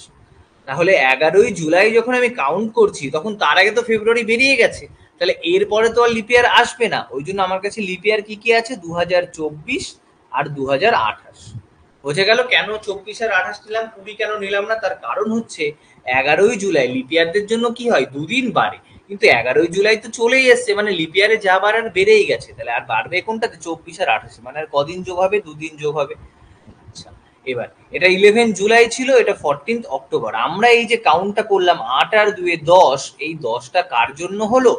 তাহলে 11ই জুলাই যখন আমি কাউন্ট করছি তখন তার আগে তো ফেব্রুয়ারি বেরিয়ে গেছে, তাহলে এরপরে তো আর লিপিয়ার আসবে না। ওই জন্য আমার কাছে লিপিয়ার কি কি আছে? 2024 আর 2028। বোঝা গেল কেন 24 আর 28 নিলাম, 20 কেন নিলাম না? তার কারণ হচ্ছে 11ই জুলাই লিপিয়ারদের জন্য কি হয়, 2 দিন বাড়ে, কিন্তু 11ই জুলাই তো চলেই এসছে, মানে লিপিয়ারে যা বাড়ার বেড়েই গেছে, তাহলে আর বাড়বে কোনটাতে? 24 আর 28, মানে আর কদিন যোগ হবে? 2 দিন যোগ হবে। আচ্ছা, এবার এটা 11 জুলাই ছিল, এটা 14 অক্টোবর। আমরা এই যে কাউন্টটা করলাম 8 আর 2 এ 10, এই 10টা কার জন্য হলো?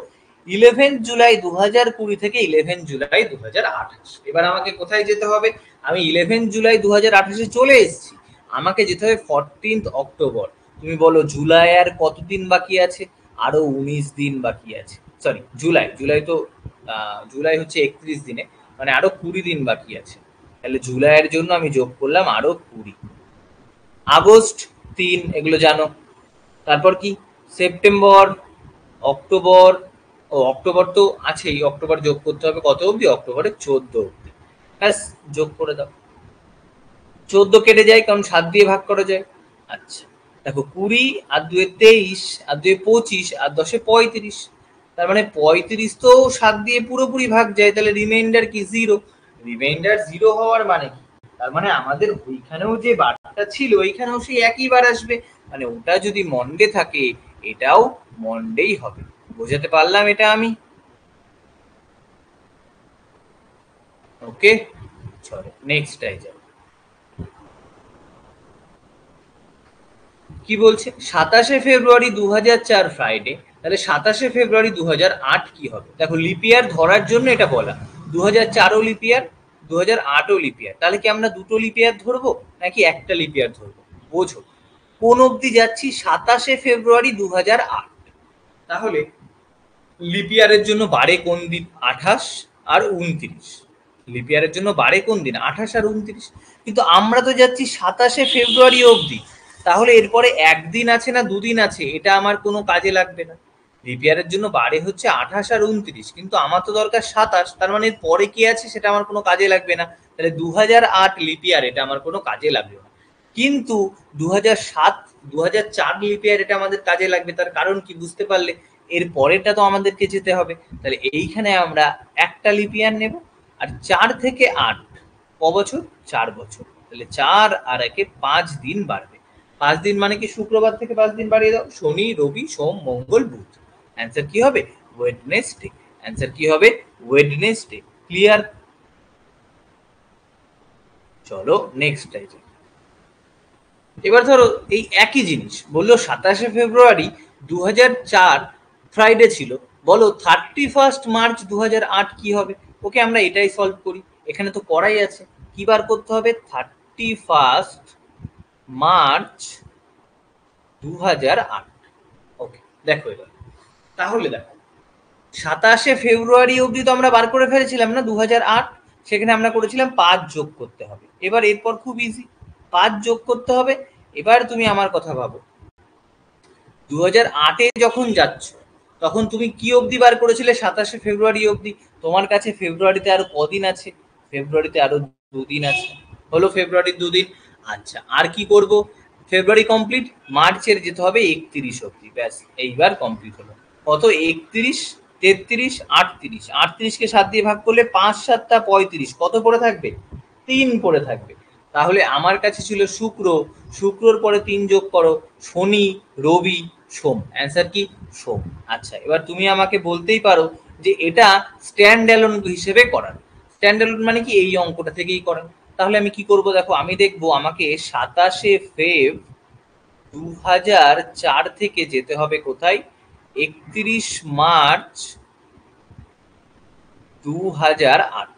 11 জুলাই 2020 থেকে 11 জুলাই 2028। এবার আমাকে কোথায় যেতে হবে? আমি 11 জুলাই 2028 চলে এসেছি, আমাকে যেতে হবে 14 অক্টোবর। তুমি বলো জুলাই আর কতদিন বাকি আছে? আরো 19 দিন বাকি আছে। সরি, জুলাই তো জুলাই হচ্ছে 31 দিনে, মানে আরো 20 দিন বাকি আছে। তাহলে জুলাইয়ের জন্য আমি যোগ করলাম আরো 20। আগস্ট 3, এগুলো জানো। তারপর কি? সেপ্টেম্বর, অক্টোবর, ও অক্টোবর তো আছেই, অক্টোবর যোগ করতে হবে কত অবধি? অক্টোবরের 14 অবধি। ব্যাস, যোগ করে দাও। 14 কেটে যায়, কারণ 7 দিয়ে ভাগ করা যায়। আচ্ছা দেখো, 20 আর 2 23 আর 2 25 আর 10 35, তার মানে 35 তো 7 দিয়ে পুরোপুরি ভাগ যায়, তাহলে রিমাইন্ডার কি? 0। রিমাইন্ডার 0 হওয়ার মানে কি? তার মানে আমাদের ওইখানেও যে বারটা ছিল ওইখানেও সেই একই বার আসবে, মানে ওটা যদি মন্ডে থাকে এটাও মন্ডেই হবে। বোঝাতে পারলাম এটা আমি? ওকে, চলো নেক্সটটাই যাও। কি বলছে? 27শে ফেব্রুয়ারি 2004 ফ্রাইডে, তাহলে 27শে ফেব্রুয়ারি 2008 কি হবে? দেখো, লিপিয়ার ধরার জন্য এটা বলা। 2004ও লিপিয়ার, 2008ও লিপিয়ার, তাহলে কি আমরা দুটো লিপিয়ার ধরবো নাকি একটা লিপিয়ার ধরবো? বোঝো কোন অবধি যাচ্ছি? 27শে ফেব্রুয়ারি 2008। তাহলে লিপিয়ারের জন্য বাড়ে কোন দিন? 28 আর 29। লিপিয়ারের জন্য বাড়ে কোন দিন? 28 আর 29। কিন্তু আমরা তো যাচ্ছি 27শে ফেব্রুয়ারি অবধি, তাহলে এরপরে একদিন আছে না দুদিন আছে, এটা আমার কোনো কাজে লাগবে না। লিপিয়ারের জন্য বাড়ে হচ্ছে 28 আর 29, কিন্তু আমার তো দরকার 27, তার মানে পরে কি আছে সেটা আমার কোনো কাজে লাগবে না। তাহলে 2008 লিপিয়ার, এটা আমার কোনো কাজে লাগবে না। কিন্তু 2007 2004 লিপিয়ার এটা আমাদের কাজে লাগবে। তার কারণ কি বুঝতে পারলে? এর পরেরটা তো আমাদেরকে যেতে হবে। তাহলে এইখানে আমরা একটা লিপিয়ার নেব, আর 4 থেকে 8 ক বছর? 4 বছর। তাহলে 4 আর 1 5 দিন বাড়বে। 5 দিন মানে কি? শুক্রবার থেকে 5 দিন বাড়িয়ে দাও, শনি রবি সোম মঙ্গল বুধ। অ্যান্সার কি হবে? ওয়েডনেসডে। অ্যান্সার কি হবে? ওয়েডনেসডে। ক্লিয়ার? চলো নেক্সট টাইম। এবার ধরো এই একই জিনিস বললো 27শে ফেব্রুয়ারি 2004 ফ্রাইডে ছিল, বলো 31 মার্চ 2008 কি হবে? ওকে, আমরা এটাই সলভ করি। এখানে তো করাই আছে। কি বার করতে হবে? 31 মার্চ 2008। ওকে, দেখো এবার। তাহলে দেখো 27শে ফেব্রুয়ারি অবধি তো আমরা বার করে ফেলেছিলাম না 2008, সেখানে আমরা করেছিলাম 5 যোগ করতে হবে। এবার এরপর খুব ইজি, 5 যোগ করতে হবে। এবার তুমি আমার কথা ভাবো, 2008-এ যখন যাচ্ছ তখন তুমি কি অবধি বার করেছিলে? 27শে ফেব্রুয়ারি অবধি। তোমার কাছে ফেব্রুয়ারিতে আরো কদিন আছে? ফেব্রুয়ারিতে আরো 2 দিন আছে। হলো ফেব্রুয়ারির 2 দিন। আচ্ছা, আর কি করব? ফেব্রুয়ারি কমপ্লিট, মার্চের যেতে হবে 31 অবধি। ব্যাস, এইবার কমপ্লিট হলো। কত? 31, 33, 38। 38কে 7 দিয়ে ভাগ করলে 5 7 35। কত পড়ে থাকবে? 3 পড়ে থাকবে। তাহলে আমার কাছে ছিল শুক্র, শুক্রর পরে 3 যোগ করো, শনি রবি সোম। অ্যান্সার কি? সোম। আচ্ছা, এবার তুমি আমাকে বলতেই পারো যে এটা স্ট্যান্ড অ্যালোন হিসেবে করার। স্ট্যান্ড অ্যালোন মানে কি? এই অঙ্কটা থেকেই করার। তাহলে আমি কি করব? দেখো, আমি দেখবো আমাকে 27শে ফেব 2004 থেকে যেতে হবে কোথায়? 31 মার্চ 2008।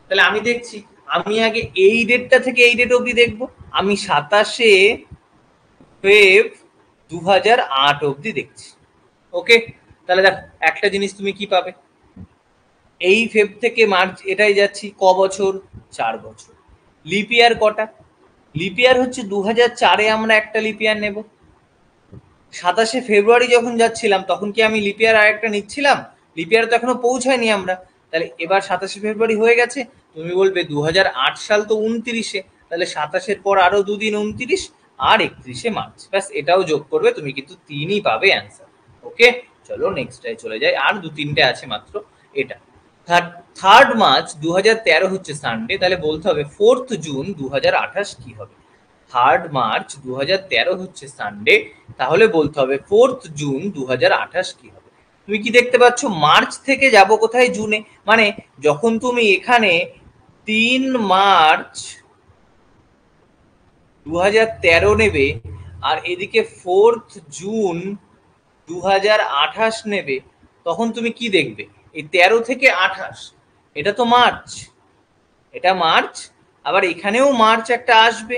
তাহলে আমি দেখছি, আমি আগে এই ডেটটা থেকে এই ডেট অবধি দেখবো। আমি 27শে ফেব 2008 অবধি দেখছি। ওকে, তাহলে দেখো একটা জিনিস তুমি কি পাবে? এই ফেব থেকে মার্চ এটাই যাচ্ছি, ক বছর? 4 বছর। লিপিয়ার কটা? লিপিয়ার হচ্ছে 2004-এ আমরা একটা লিপিয়ার নেব। 27শে ফেব্রুয়ারি যখন যাচ্ছিলাম তখন কি আমি লিপিয়ার আর একটা নিচ্ছিলাম? লিপিয়ার তো এখনো পৌঁছায়নি আমরা। তাহলে এবার 27শে ফেব্রুয়ারি হয়ে গেছে। তুমি বলবে 2008 সাল তো 29-এ, তাহলে 27-এর পর আরো 2 দিন 29 আর 31শে মার্চ। ব্যাস, এটাও যোগ করবে, তুমি কিন্তু 3ই পাবে অ্যান্সার। ওকে, চলো নেক্সটটায় চলে যাই। আর 2-3টে আছে মাত্র। এটা 3rd মার্চ 2013 হচ্ছে সানডে, তাহলে বলতে হবে 4th জুন 2028 কি হবে? 3rd মার্চ 2013 হচ্ছে সানডে, তাহলে বলতে হবে 4th জুন 2028 কি হবে? তুমি কি দেখতে পাচ্ছ? মার্চ থেকে যাব কোথায়? জুনে। মানে যখন তুমি এখানে 3 মার্চ 2013 নেবে আর এদিকে 4th জুন 2028 নেবে, তখন তুমি কি দেখবে? এই 13 থেকে 28, এটা তো মার্চ, এটা মার্চ। আবার এখানেও মার্চ একটা আসবে,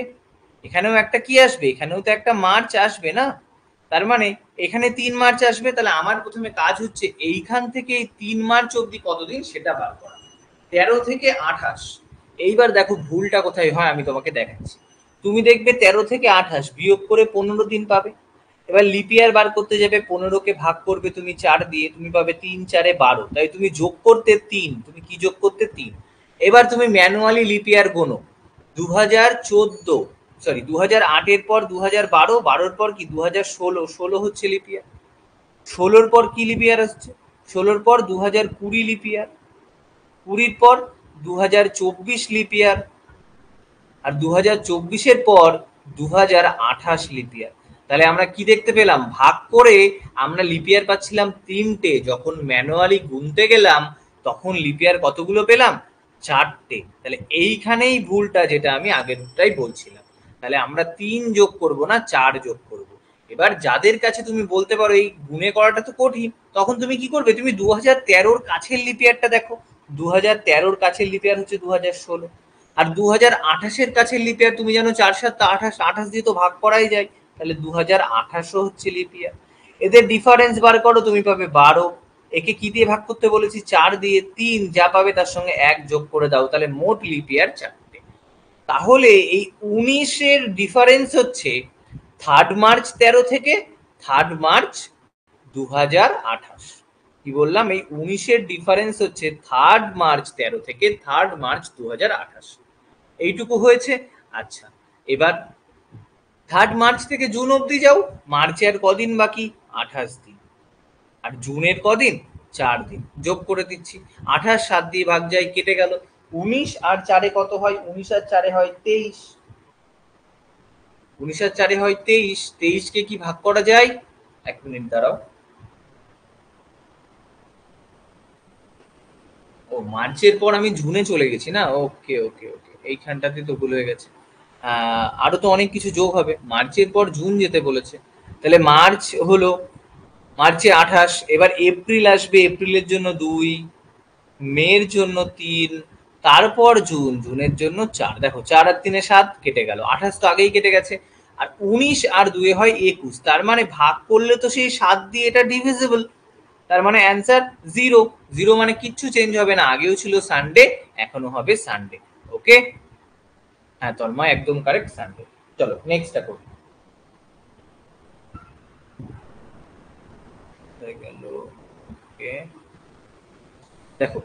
এখানেও একটা কি আসবে? এখানেও তো একটা মার্চ আসবে না? তার মানে এখানে 3 মার্চ আসবে। তাহলে আমার প্রথমে কাজ হচ্ছে এইখান থেকে 3 মার্চ অবধি কতদিন সেটা বার করা। 13 থেকে 28। এইবার দেখো ভুলটা কোথায় হয় আমি তোমাকে দেখাচ্ছি। তুমি দেখবে 13 থেকে 28 বিয়োগ করে 15 দিন পাবে। এবার লিপিয়ার বার করতে যাবে, 15কে ভাগ করবে তুমি 4 দিয়ে, তুমি পাবে 3 4 12। তাই তুমি যোগ করতে 3, তুমি কি যোগ করতে? 3। এবার তুমি ম্যানুয়ালি লিপিয়ার গোনো। 2014, সরি 2008-এর পর 2012, 12-র পর কি 2016, 16 হচ্ছে লিপিয়ার। 16-র পর কি লিপিয়ার আসছে? 16-র পর 2020 লিপিয়ার, 20-র পর 2024 লিপিয়ার, আর 2024-এর পর 2028 লিপিয়ার। তাহলে আমরা কি দেখতে পেলাম? ভাগ করে আমরা লিপিয়ার পাচ্ছিলাম 3টে, যখন ম্যানুয়ালি গুনতে গেলাম তখন লিপিয়ার কতগুলো পেলাম? 4টে। তাহলে এইখানেই ভুলটা, যেটা আমি আগেরটাই বলছিলাম। তাহলে আমরা 3 যোগ করব না, 4 যোগ করব। এবার যাদের কাছে তুমি বলতে পারো এই গুণে করাটা তো কঠিন, তখন তুমি কি করবে? তুমি 2013-র কাছের লিপিয়ারটা দেখো। 2013-র কাছের লিপিয়ার হচ্ছে 2016, আর 2028-এর কাছের লিপিয়ার তুমি জানো 4 7 28, 28 দিয়ে তো ভাগ করাই যায়। তাহলে 2028 হচ্ছে লিপিয়ার। এদের ডিফারেন্স বার করো, তুমি পাবে 12। একে কি দিয়ে ভাগ করতে বলেছি? 4 দিয়ে। 3 যা পাবে তার সঙ্গে 1 যোগ করে দাও, তাহলে মোট লিপ ইয়ার 4টে। তাহলে এই 19-এর ডিফারেন্স হচ্ছে 3 মার্চ 13 থেকে 3 মার্চ 2028। কি বললাম? এই 19-এর ডিফারেন্স হচ্ছে 3 মার্চ 13 থেকে 3 মার্চ 2028। এইটুকু হয়েছে। আচ্ছা, এবার 3 মার্চ থেকে জুন অবধি যাও। মার্চে আর কদিন বাকি? 28 দিন। আর জুনের কদিন? 4 দিন। যোগ করে দিচ্ছি। 28 7 দিয়ে ভাগ যায়, কেটে গেল। 19 আর 4-এ কত হয়? 19 আর 4-এ হয় 23। 19 আর 4-এ হয় 23। 23 কে কি ভাগ করা যায়? 1 মিনিট দাঁড়াও। ও, মার্চের পর আমি জুনে চলে গেছি না? ওকে ওকে ওকে, এইখানটাতে তো ভুল হয়ে গেছে। আরো তো অনেক কিছু যোগ হবে। মার্চের পর জুন যেতে বলেছে, তাহলে মার্চ হলো, মার্চে 28। এবার এপ্রিল আসবে, এপ্রিলের জন্য 2, মের জন্য 3, তারপর জুন, জুনের জন্য 4। দেখো 4 আর 3-এ 7, কেটে গেল। 28 তো আগেই কেটে গেছে। আর 19 আর 2-এ হয় 21। তার মানে ভাগ করলে তো সেই 7 দিয়ে এটা ডিভিজিবল। তার মানে অ্যান্সার 0। 0 মানে কিচ্ছু চেঞ্জ হবে না, আগেও ছিল সানডে, এখনো হবে সানডে। ওকে, হ্যাঁ তন্ময় একদম কারেক্ট, সানডে। চলো নেক্সটটা করি। ওকে, দেখো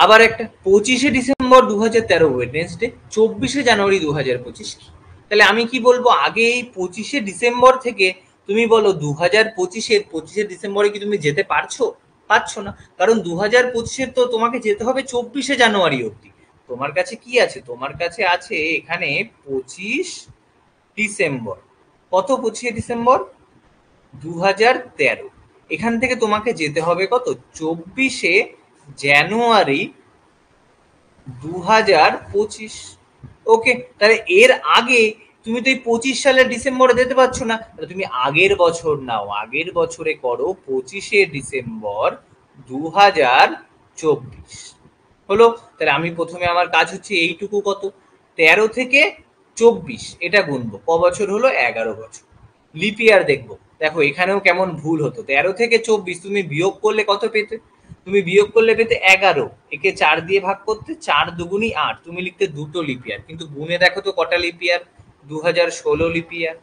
আবার একটা 25শে ডিসেম্বর 2013 ওয়েডনেসডে, 24শে জানুয়ারি 2025 কি? তাহলে আমি কি বলবো? আগে এই 25শে ডিসেম্বর থেকে তুমি বলো 2025-এর 25শে ডিসেম্বরে কি তুমি যেতে পারছো? পারছো না, কারণ 2025-এর তো তোমাকে যেতে হবে 24শে জানুয়ারি অবধি। তোমার কাছে কি আছে? তোমার কাছে আছে এখানে 25 ডিসেম্বর। কত 25শে ডিসেম্বর? 2013। এখান থেকে তোমাকে যেতে হবে কত? 24শে জানুয়ারি 2025। ওকে, তাহলে এর আগে তুমি তো এই 25 সালের ডিসেম্বরে যেতে পারছো না, তাহলে তুমি আগের বছর নাও, আগের বছরে করো 25শে ডিসেম্বর 2024। হলো? তাহলে আমি প্রথমে, আমার কাজ হচ্ছে এইটুকু, কত? 13 থেকে 24 এটা গুনবো। ক বছর হলো? 11 বছর। লিপ ইয়ার দেখবো। দেখো এখানেও কেমন ভুল হতো। 13 থেকে 24 তুমি বিয়োগ করলে কত পেতে? তুমি বিয়োগ করলে পেতে 11। একে 4 দিয়ে ভাগ করতে, 4 দুগুণী 8। তুমি লিখতে দুটো লিপ ইয়ার, কিন্তু গুনে দেখো তো কটা leap year? 2016 leap year,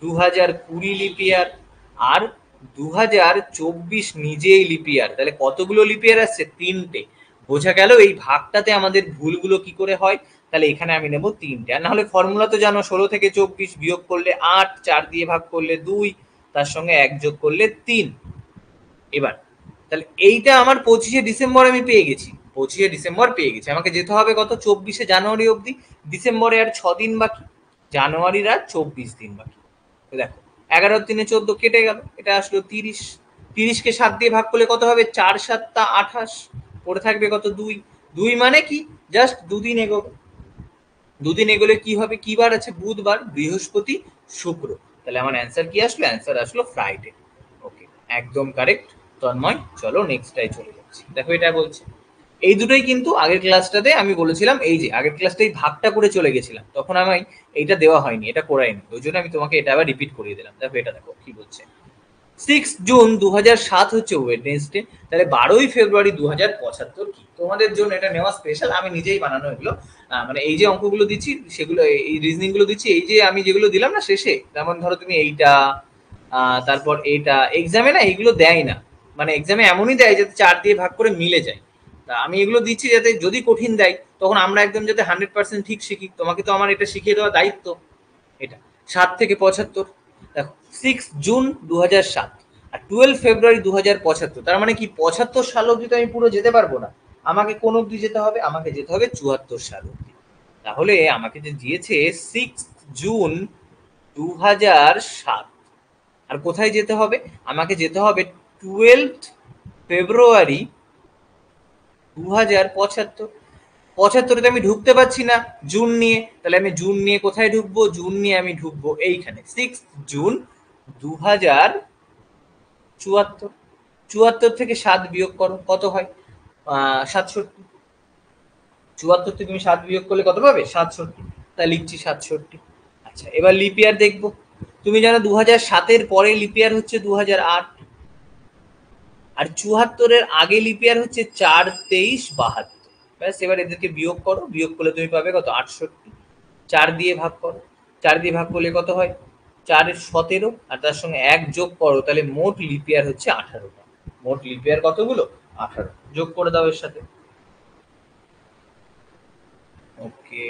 2020 leap year, আর 2024 নিজেই লিপ ইয়ার। তাহলে কতগুলো লিপ ইয়ার আসছে? 3টে। বোঝা গেল এই ভাগটাতে আমাদের ভুলগুলো কি করে হয়। তাহলে এখানে আমি নেব 3টে। আর না হলে ফর্মুলা তো জানো, 16 থেকে 24 বিয়োগ করলে 8, 4 দিয়ে ভাগ করলে 2, তার সঙ্গে 1 যোগ করলে 3। এবার তাহলে এইটা আমার 25শে ডিসেম্বর আমি পেয়ে গেছি। 25শে ডিসেম্বর পেয়ে গেছি। আমাকে যেতে হবে কত? 24শে জানুয়ারি অবধি। ডিসেম্বরে আর 6 দিন বাকি, জানুয়ারির আর 24 দিন বাকি। দেখো 11 আর 3-এ 14, কেটে গেল। এটা আসলো 30। 30কে 7 দিয়ে ভাগ করলে কত হবে? 4 7 28। পড়ে থাকবে কত? 2। 2 মানে কি? জাস্ট দুদিন এগোবে। দুদিন এগোলে কি হবে? কি বার আছে? বুধবার, বৃহস্পতি, শুক্র। তাহলে আমার অ্যান্সার কি আসলো? অ্যান্সার আসলো ফ্রাইডে। ওকে, একদম কারেক্ট তন্ময়। চলো নেক্সটটাই চলে যাচ্ছি। দেখো এটা বলছে, এই দুটোই কিন্তু আগের ক্লাসটাতে আমি বলেছিলাম, এই যে আগের ক্লাসটা এই ভাগটা করে চলে গেছিলাম, তখন আমি এইটা দেওয়া হয়নি, এটা করাইনি, ওই জন্য আমি তোমাকে এটা আবার রিপিট করিয়ে দিলাম। দেখো এটা দেখো কি বলছে। 6 জুন 2007 হচ্ছে ওয়েডনেসডে, তাহলে 12ই ফেব্রুয়ারি 2075 কি? তোমাদের জন্য এটা নেওয়া স্পেশাল, আমি নিজেই বানানো এগুলো। মানে এই যে অঙ্কগুলো দিচ্ছি, সেগুলো, এই রিজনিং গুলো দিচ্ছি, এই যে আমি যেগুলো দিলাম না শেষে, যেমন ধরো তুমি এইটা, তারপর এইটা, এক্সামে না এইগুলো দেয় না। মানে এক্সামে এমনই দেয় যাতে 4 দিয়ে ভাগ করে মিলে যায়। তা আমি এগুলো দিচ্ছি যাতে যদি কঠিন দেয় তখন আমরা একদম যাতে 100% ঠিক শিখি। তোমাকে তো আমার এটা শিখিয়ে দেওয়া দায়িত্ব। এটা 7 থেকে 75। দেখো 6 জুন 2007 আর 12 ফেব্রুয়ারি 2075, তার মানে কি 75 সাল অবধি তো আমি পুরো যেতে পারবো না। আমাকে কোন অবধি যেতে হবে? আমাকে যেতে হবে 74 সাল অবধি। তাহলে আমাকে যে দিয়েছে 6 জুন 2007, আর কোথায় যেতে হবে? আমাকে যেতে হবে 12 ফেব্রুয়ারি 2075। 75-এ আমি ঢুকতে পারছি না জুন নিয়ে, তাহলে আমি জুন নিয়ে কোথায় ঢুকবো? জুন নিয়ে আমি ঢুকবো এইখানে, 6 জুন 2074। 74 থেকে 7 বিয়োগ করো, কত হয়? 67। 74 থেকে তুমি 7 বিয়োগ করলে কত পাবে? 67। তাই লিখছি 67। আচ্ছা, এবার লিপ ইয়ার দেখবো। তুমি জানো 2007-এর পরে লিপ ইয়ার হচ্ছে 2008। আর 74-এর আগে লিপিয়ার হচ্ছে 4, 23, 72। ব্যাস, এবার এদেরকে বিয়োগ করো, বিয়োগ করলে তুমি পাবে কত? 68। 4 দিয়ে ভাগ করো, 4 দিয়ে ভাগ করলে কত হয়? 4 17, আর তার সঙ্গে 1 যোগ করো, তাহলে মোট লিপিয়ার হচ্ছে 18টা। মোট লিপিয়ার কতগুলো? 18। যোগ করে দাও এর সাথে। ওকে,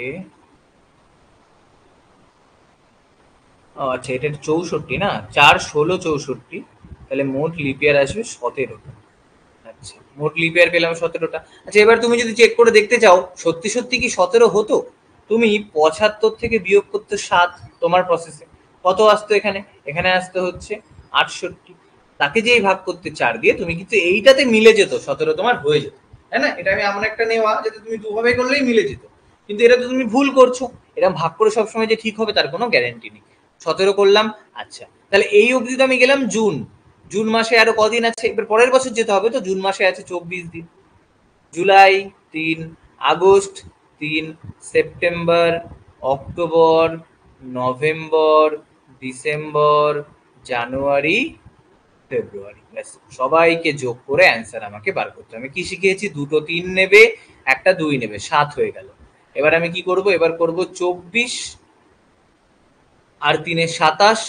আচ্ছা এটা 64 না, 4, 16, 64, তাহলে মোট লিপিয়ার আসবে 17টা। আচ্ছা, মোট লিপিয়ার পেলাম 17টা। আচ্ছা, এবার তুমি যদি চেক করে দেখতে চাও সত্যি সত্যি কি 17 হতো, তুমি 75 থেকে বিয়োগ করতে 7, তোমার প্রসেসে কত আসতো? এখানে এখানে আসতে হচ্ছে 68। তাকে যেই ভাগ করতে 4 দিয়ে, তুমি কিন্তু এইটাতে মিলে যেত, 17 তোমার হয়ে যেত, তাই না? এটা আমি এমন একটা নেওয়া যাতে তুমি দুভাবে করলেই মিলে যেত, কিন্তু এটা তো তুমি ভুল করছো। এরকম ভাগ করে সবসময় যে ঠিক হবে তার কোনো গ্যারেন্টি নেই। 17 করলাম। আচ্ছা, তাহলে এই অবধি তো আমি গেলাম জুন। জুন মাসে আরো কদিন আছে? এবার পরের বছর যেতে হবে, তো জুন মাসে আছে 24 দিন। July 3, August 3, September, October, November, December, January, February. ব্যাস, সবাইকে যোগ করে অ্যান্সার আমাকে বার করতে হবে। আমি কি শিখিয়েছি? দুটো 3 নেবে, একটা 2 নেবে, 7 হয়ে গেল। এবার আমি কি করব? এবার করব 24 আর 3-এ 27,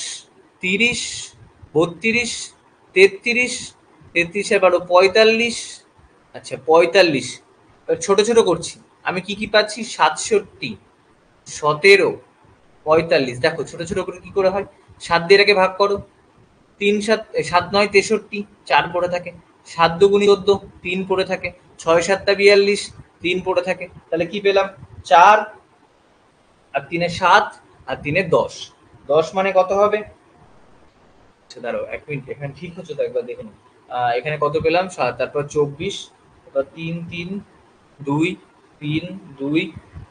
30, 32, 33, 33 আর 12, 45। আচ্ছা 45, ছোট ছোট করছি। আমি কি কি পাচ্ছি? 67, 17, 45। দেখো ছোট ছোট করে কি করে হয়? 7 দিয়ে এটাকে ভাগ করো, 3, 7, 7, 9, 63, 4 পড়ে থাকে। 7 দুগুণী 14, 3 পড়ে থাকে। 6, 7, 42, 3 পড়ে থাকে। তাহলে কি পেলাম? 4 আর 3-এ 7 আর 3-এ 10। 10 মানে কত হবে? আচ্ছা দাঁড়াও 1 মিনিট, এখানে ঠিক হচ্ছে তো, একবার দেখে নিই। এখানে কত পেলাম? 7, তারপর 24, তারপর 3, 3, 2, 3, 2,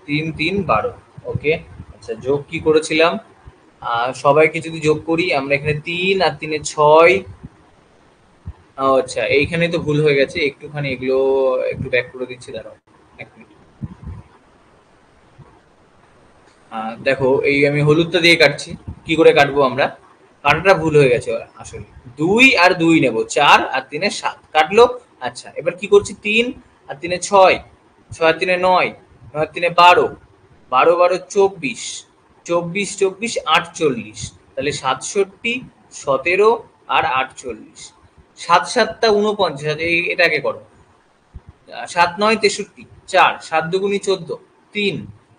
3, 3, 12। ওকে, আচ্ছা যোগ কি করেছিলাম? সবাইকে যদি যোগ করি আমরা, এখানে 3 আর 3-এ 6। আচ্ছা এইখানে তো ভুল হয়ে গেছে, একটুখানি এগুলো একটু ব্যাক করে দিচ্ছি, দাঁড়াও 1 মিনিট। দেখো এই আমি হলুদটা দিয়ে কাটছি। কি করে কাটবো আমরা? কাটাটা ভুল হয়ে গেছে আসলে। 2 আর 2 নেব, 4 আর 3-এ 7 কাটলো। আচ্ছা এবার কি করছি? 3 আর 3-এ 6, 6 আর 3-এ 9, 9 আর 3-এ 12, 12, 12, 24, 24, 24, 48। তাহলে 67, 17 আর 48। 7, 7টা 49, এটাকে করো। 7, 9, 63, 4, 7 দুগুণী 14, 3,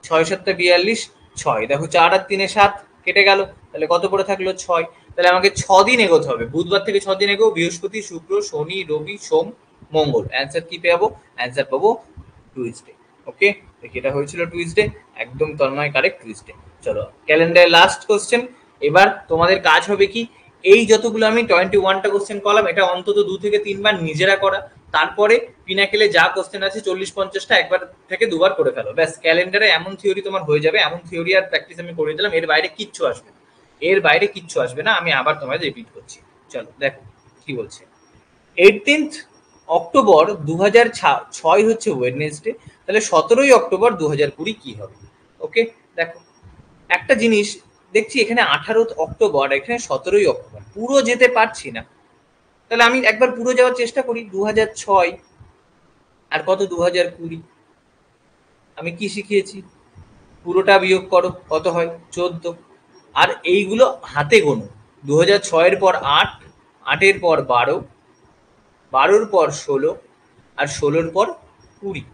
6, 7, 42, 6। দেখো 4 আর 3-এ 7 কেটে গেল, তাহলে কত পড়ে থাকলো? 6। তাহলে আমাকে 6 দিন এগোতে হবে, বুধবার থেকে 6 দিন এগো, বৃহস্পতি, শুক্র, শনি, রবি, সোম, মঙ্গল। অ্যান্সার কি পাবো? অ্যান্সার পাবো টুইসডে। ওকে, দেখি এটা হয়েছিল টুইসডে, একদম তন্ময় কারেক্ট, টুইসডে। চলো ক্যালেন্ডার লাস্ট কোশ্চেন। এবার তোমাদের কাজ হবে কি, এই যতগুলো আমি 21টা কোশ্চেন করলাম, এটা অন্তত 2 থেকে 3 বার নিজেরা করা। তারপরে পিনাকেলে যা কোশ্চেন আছে 40-50টা একবার থেকে দুবার করে ফেলো। ব্যাস, ক্যালেন্ডারে এমন থিওরি তোমার হয়ে যাবে, এমন থিওরি আর প্র্যাকটিস আমি করে দিলাম, এর বাইরে কিচ্ছু আসবে না। এর বাইরে কিচ্ছু আসবে না, আমি আবার তোমাদের রিপিট করছি। চলো দেখো কি বলছে। 18th অক্টোবর 2006 হচ্ছে ওয়েডনেসডে, তাহলে 17ই অক্টোবর 2020 কি হবে? ওকে, দেখো একটা জিনিস দেখছি, এখানে 18 অক্টোবর, এখানে 17ই অক্টোবর, পুরো যেতে পারছি না। তাহলে আমি একবার পুরো যাওয়ার চেষ্টা করি। 2006 আর কত? 2020। আমি কি শিখিয়েছি? পুরোটা বিয়োগ করো, কত হয়? 14। আর এইগুলো হাতে গোনো। 2006-এর পর 8, 8-এর পর 12, 12-র পর 16, আর 16-র পর 20।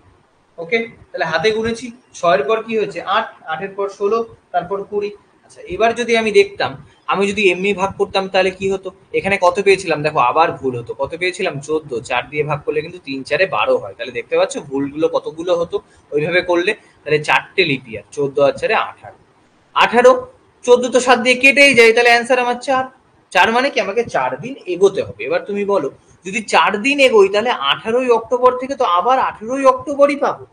ওকে, তাহলে হাতে গুনেছি। 6-এর পর কি হয়েছে? 8, 8-এর পর 16, তারপর 20। আচ্ছা এবার যদি আমি দেখতাম, আমি যদি এমনি ভাগ করতাম তাহলে কি হতো? এখানে কত পেয়েছিলাম? দেখো আবার ভুল হতো। কত পেয়েছিলাম? 14। 4 দিয়ে ভাগ করলে কিন্তু 3, 4-এ 12 হয়। তাহলে দেখতে পাচ্ছ ভুলগুলো কতগুলো হতো ওইভাবে করলে। তাহলে 4টে লিপি আর 14 আর 4-এ 18। 18, 14 তো 7 দিয়ে কেটেই যায়, তাহলে অ্যান্সার আমার 4। 4 মানে কি? আমাকে 4 দিন এগোতে হবে। এবার তুমি বলো, যদি 4 দিন এগোই তাহলে 18ই অক্টোবর থেকে তো আবার 18ই অক্টোবরই পাবো।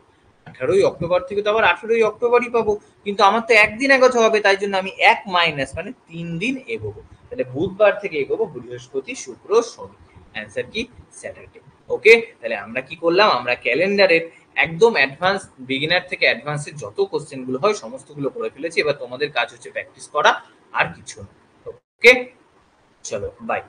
18ই অক্টোবর থেকে তো আবার 18ই অক্টোবরই পাবো, কিন্তু আমার তো একদিন এগোতে হবে, তাই জন্য আমি 1 মাইনাস মানে 3 দিন এগোবো। তাহলে বুধবার থেকে এগোবো বৃহস্পতি, শুক্র, শনি। অ্যান্সার কি? স্যাটারডে। ওকে, তাহলে আমরা কি করলাম? আমরা ক্যালেন্ডারের একদম অ্যাডভান্স, বিগিনার থেকে অ্যাডভান্সের যত কোশ্চেন গুলো হয় সমস্তগুলো করে ফেলেছি। এবার তোমাদের কাজ হচ্ছে প্র্যাকটিস করা, আর কিছু না। ওকে, চলো বাই।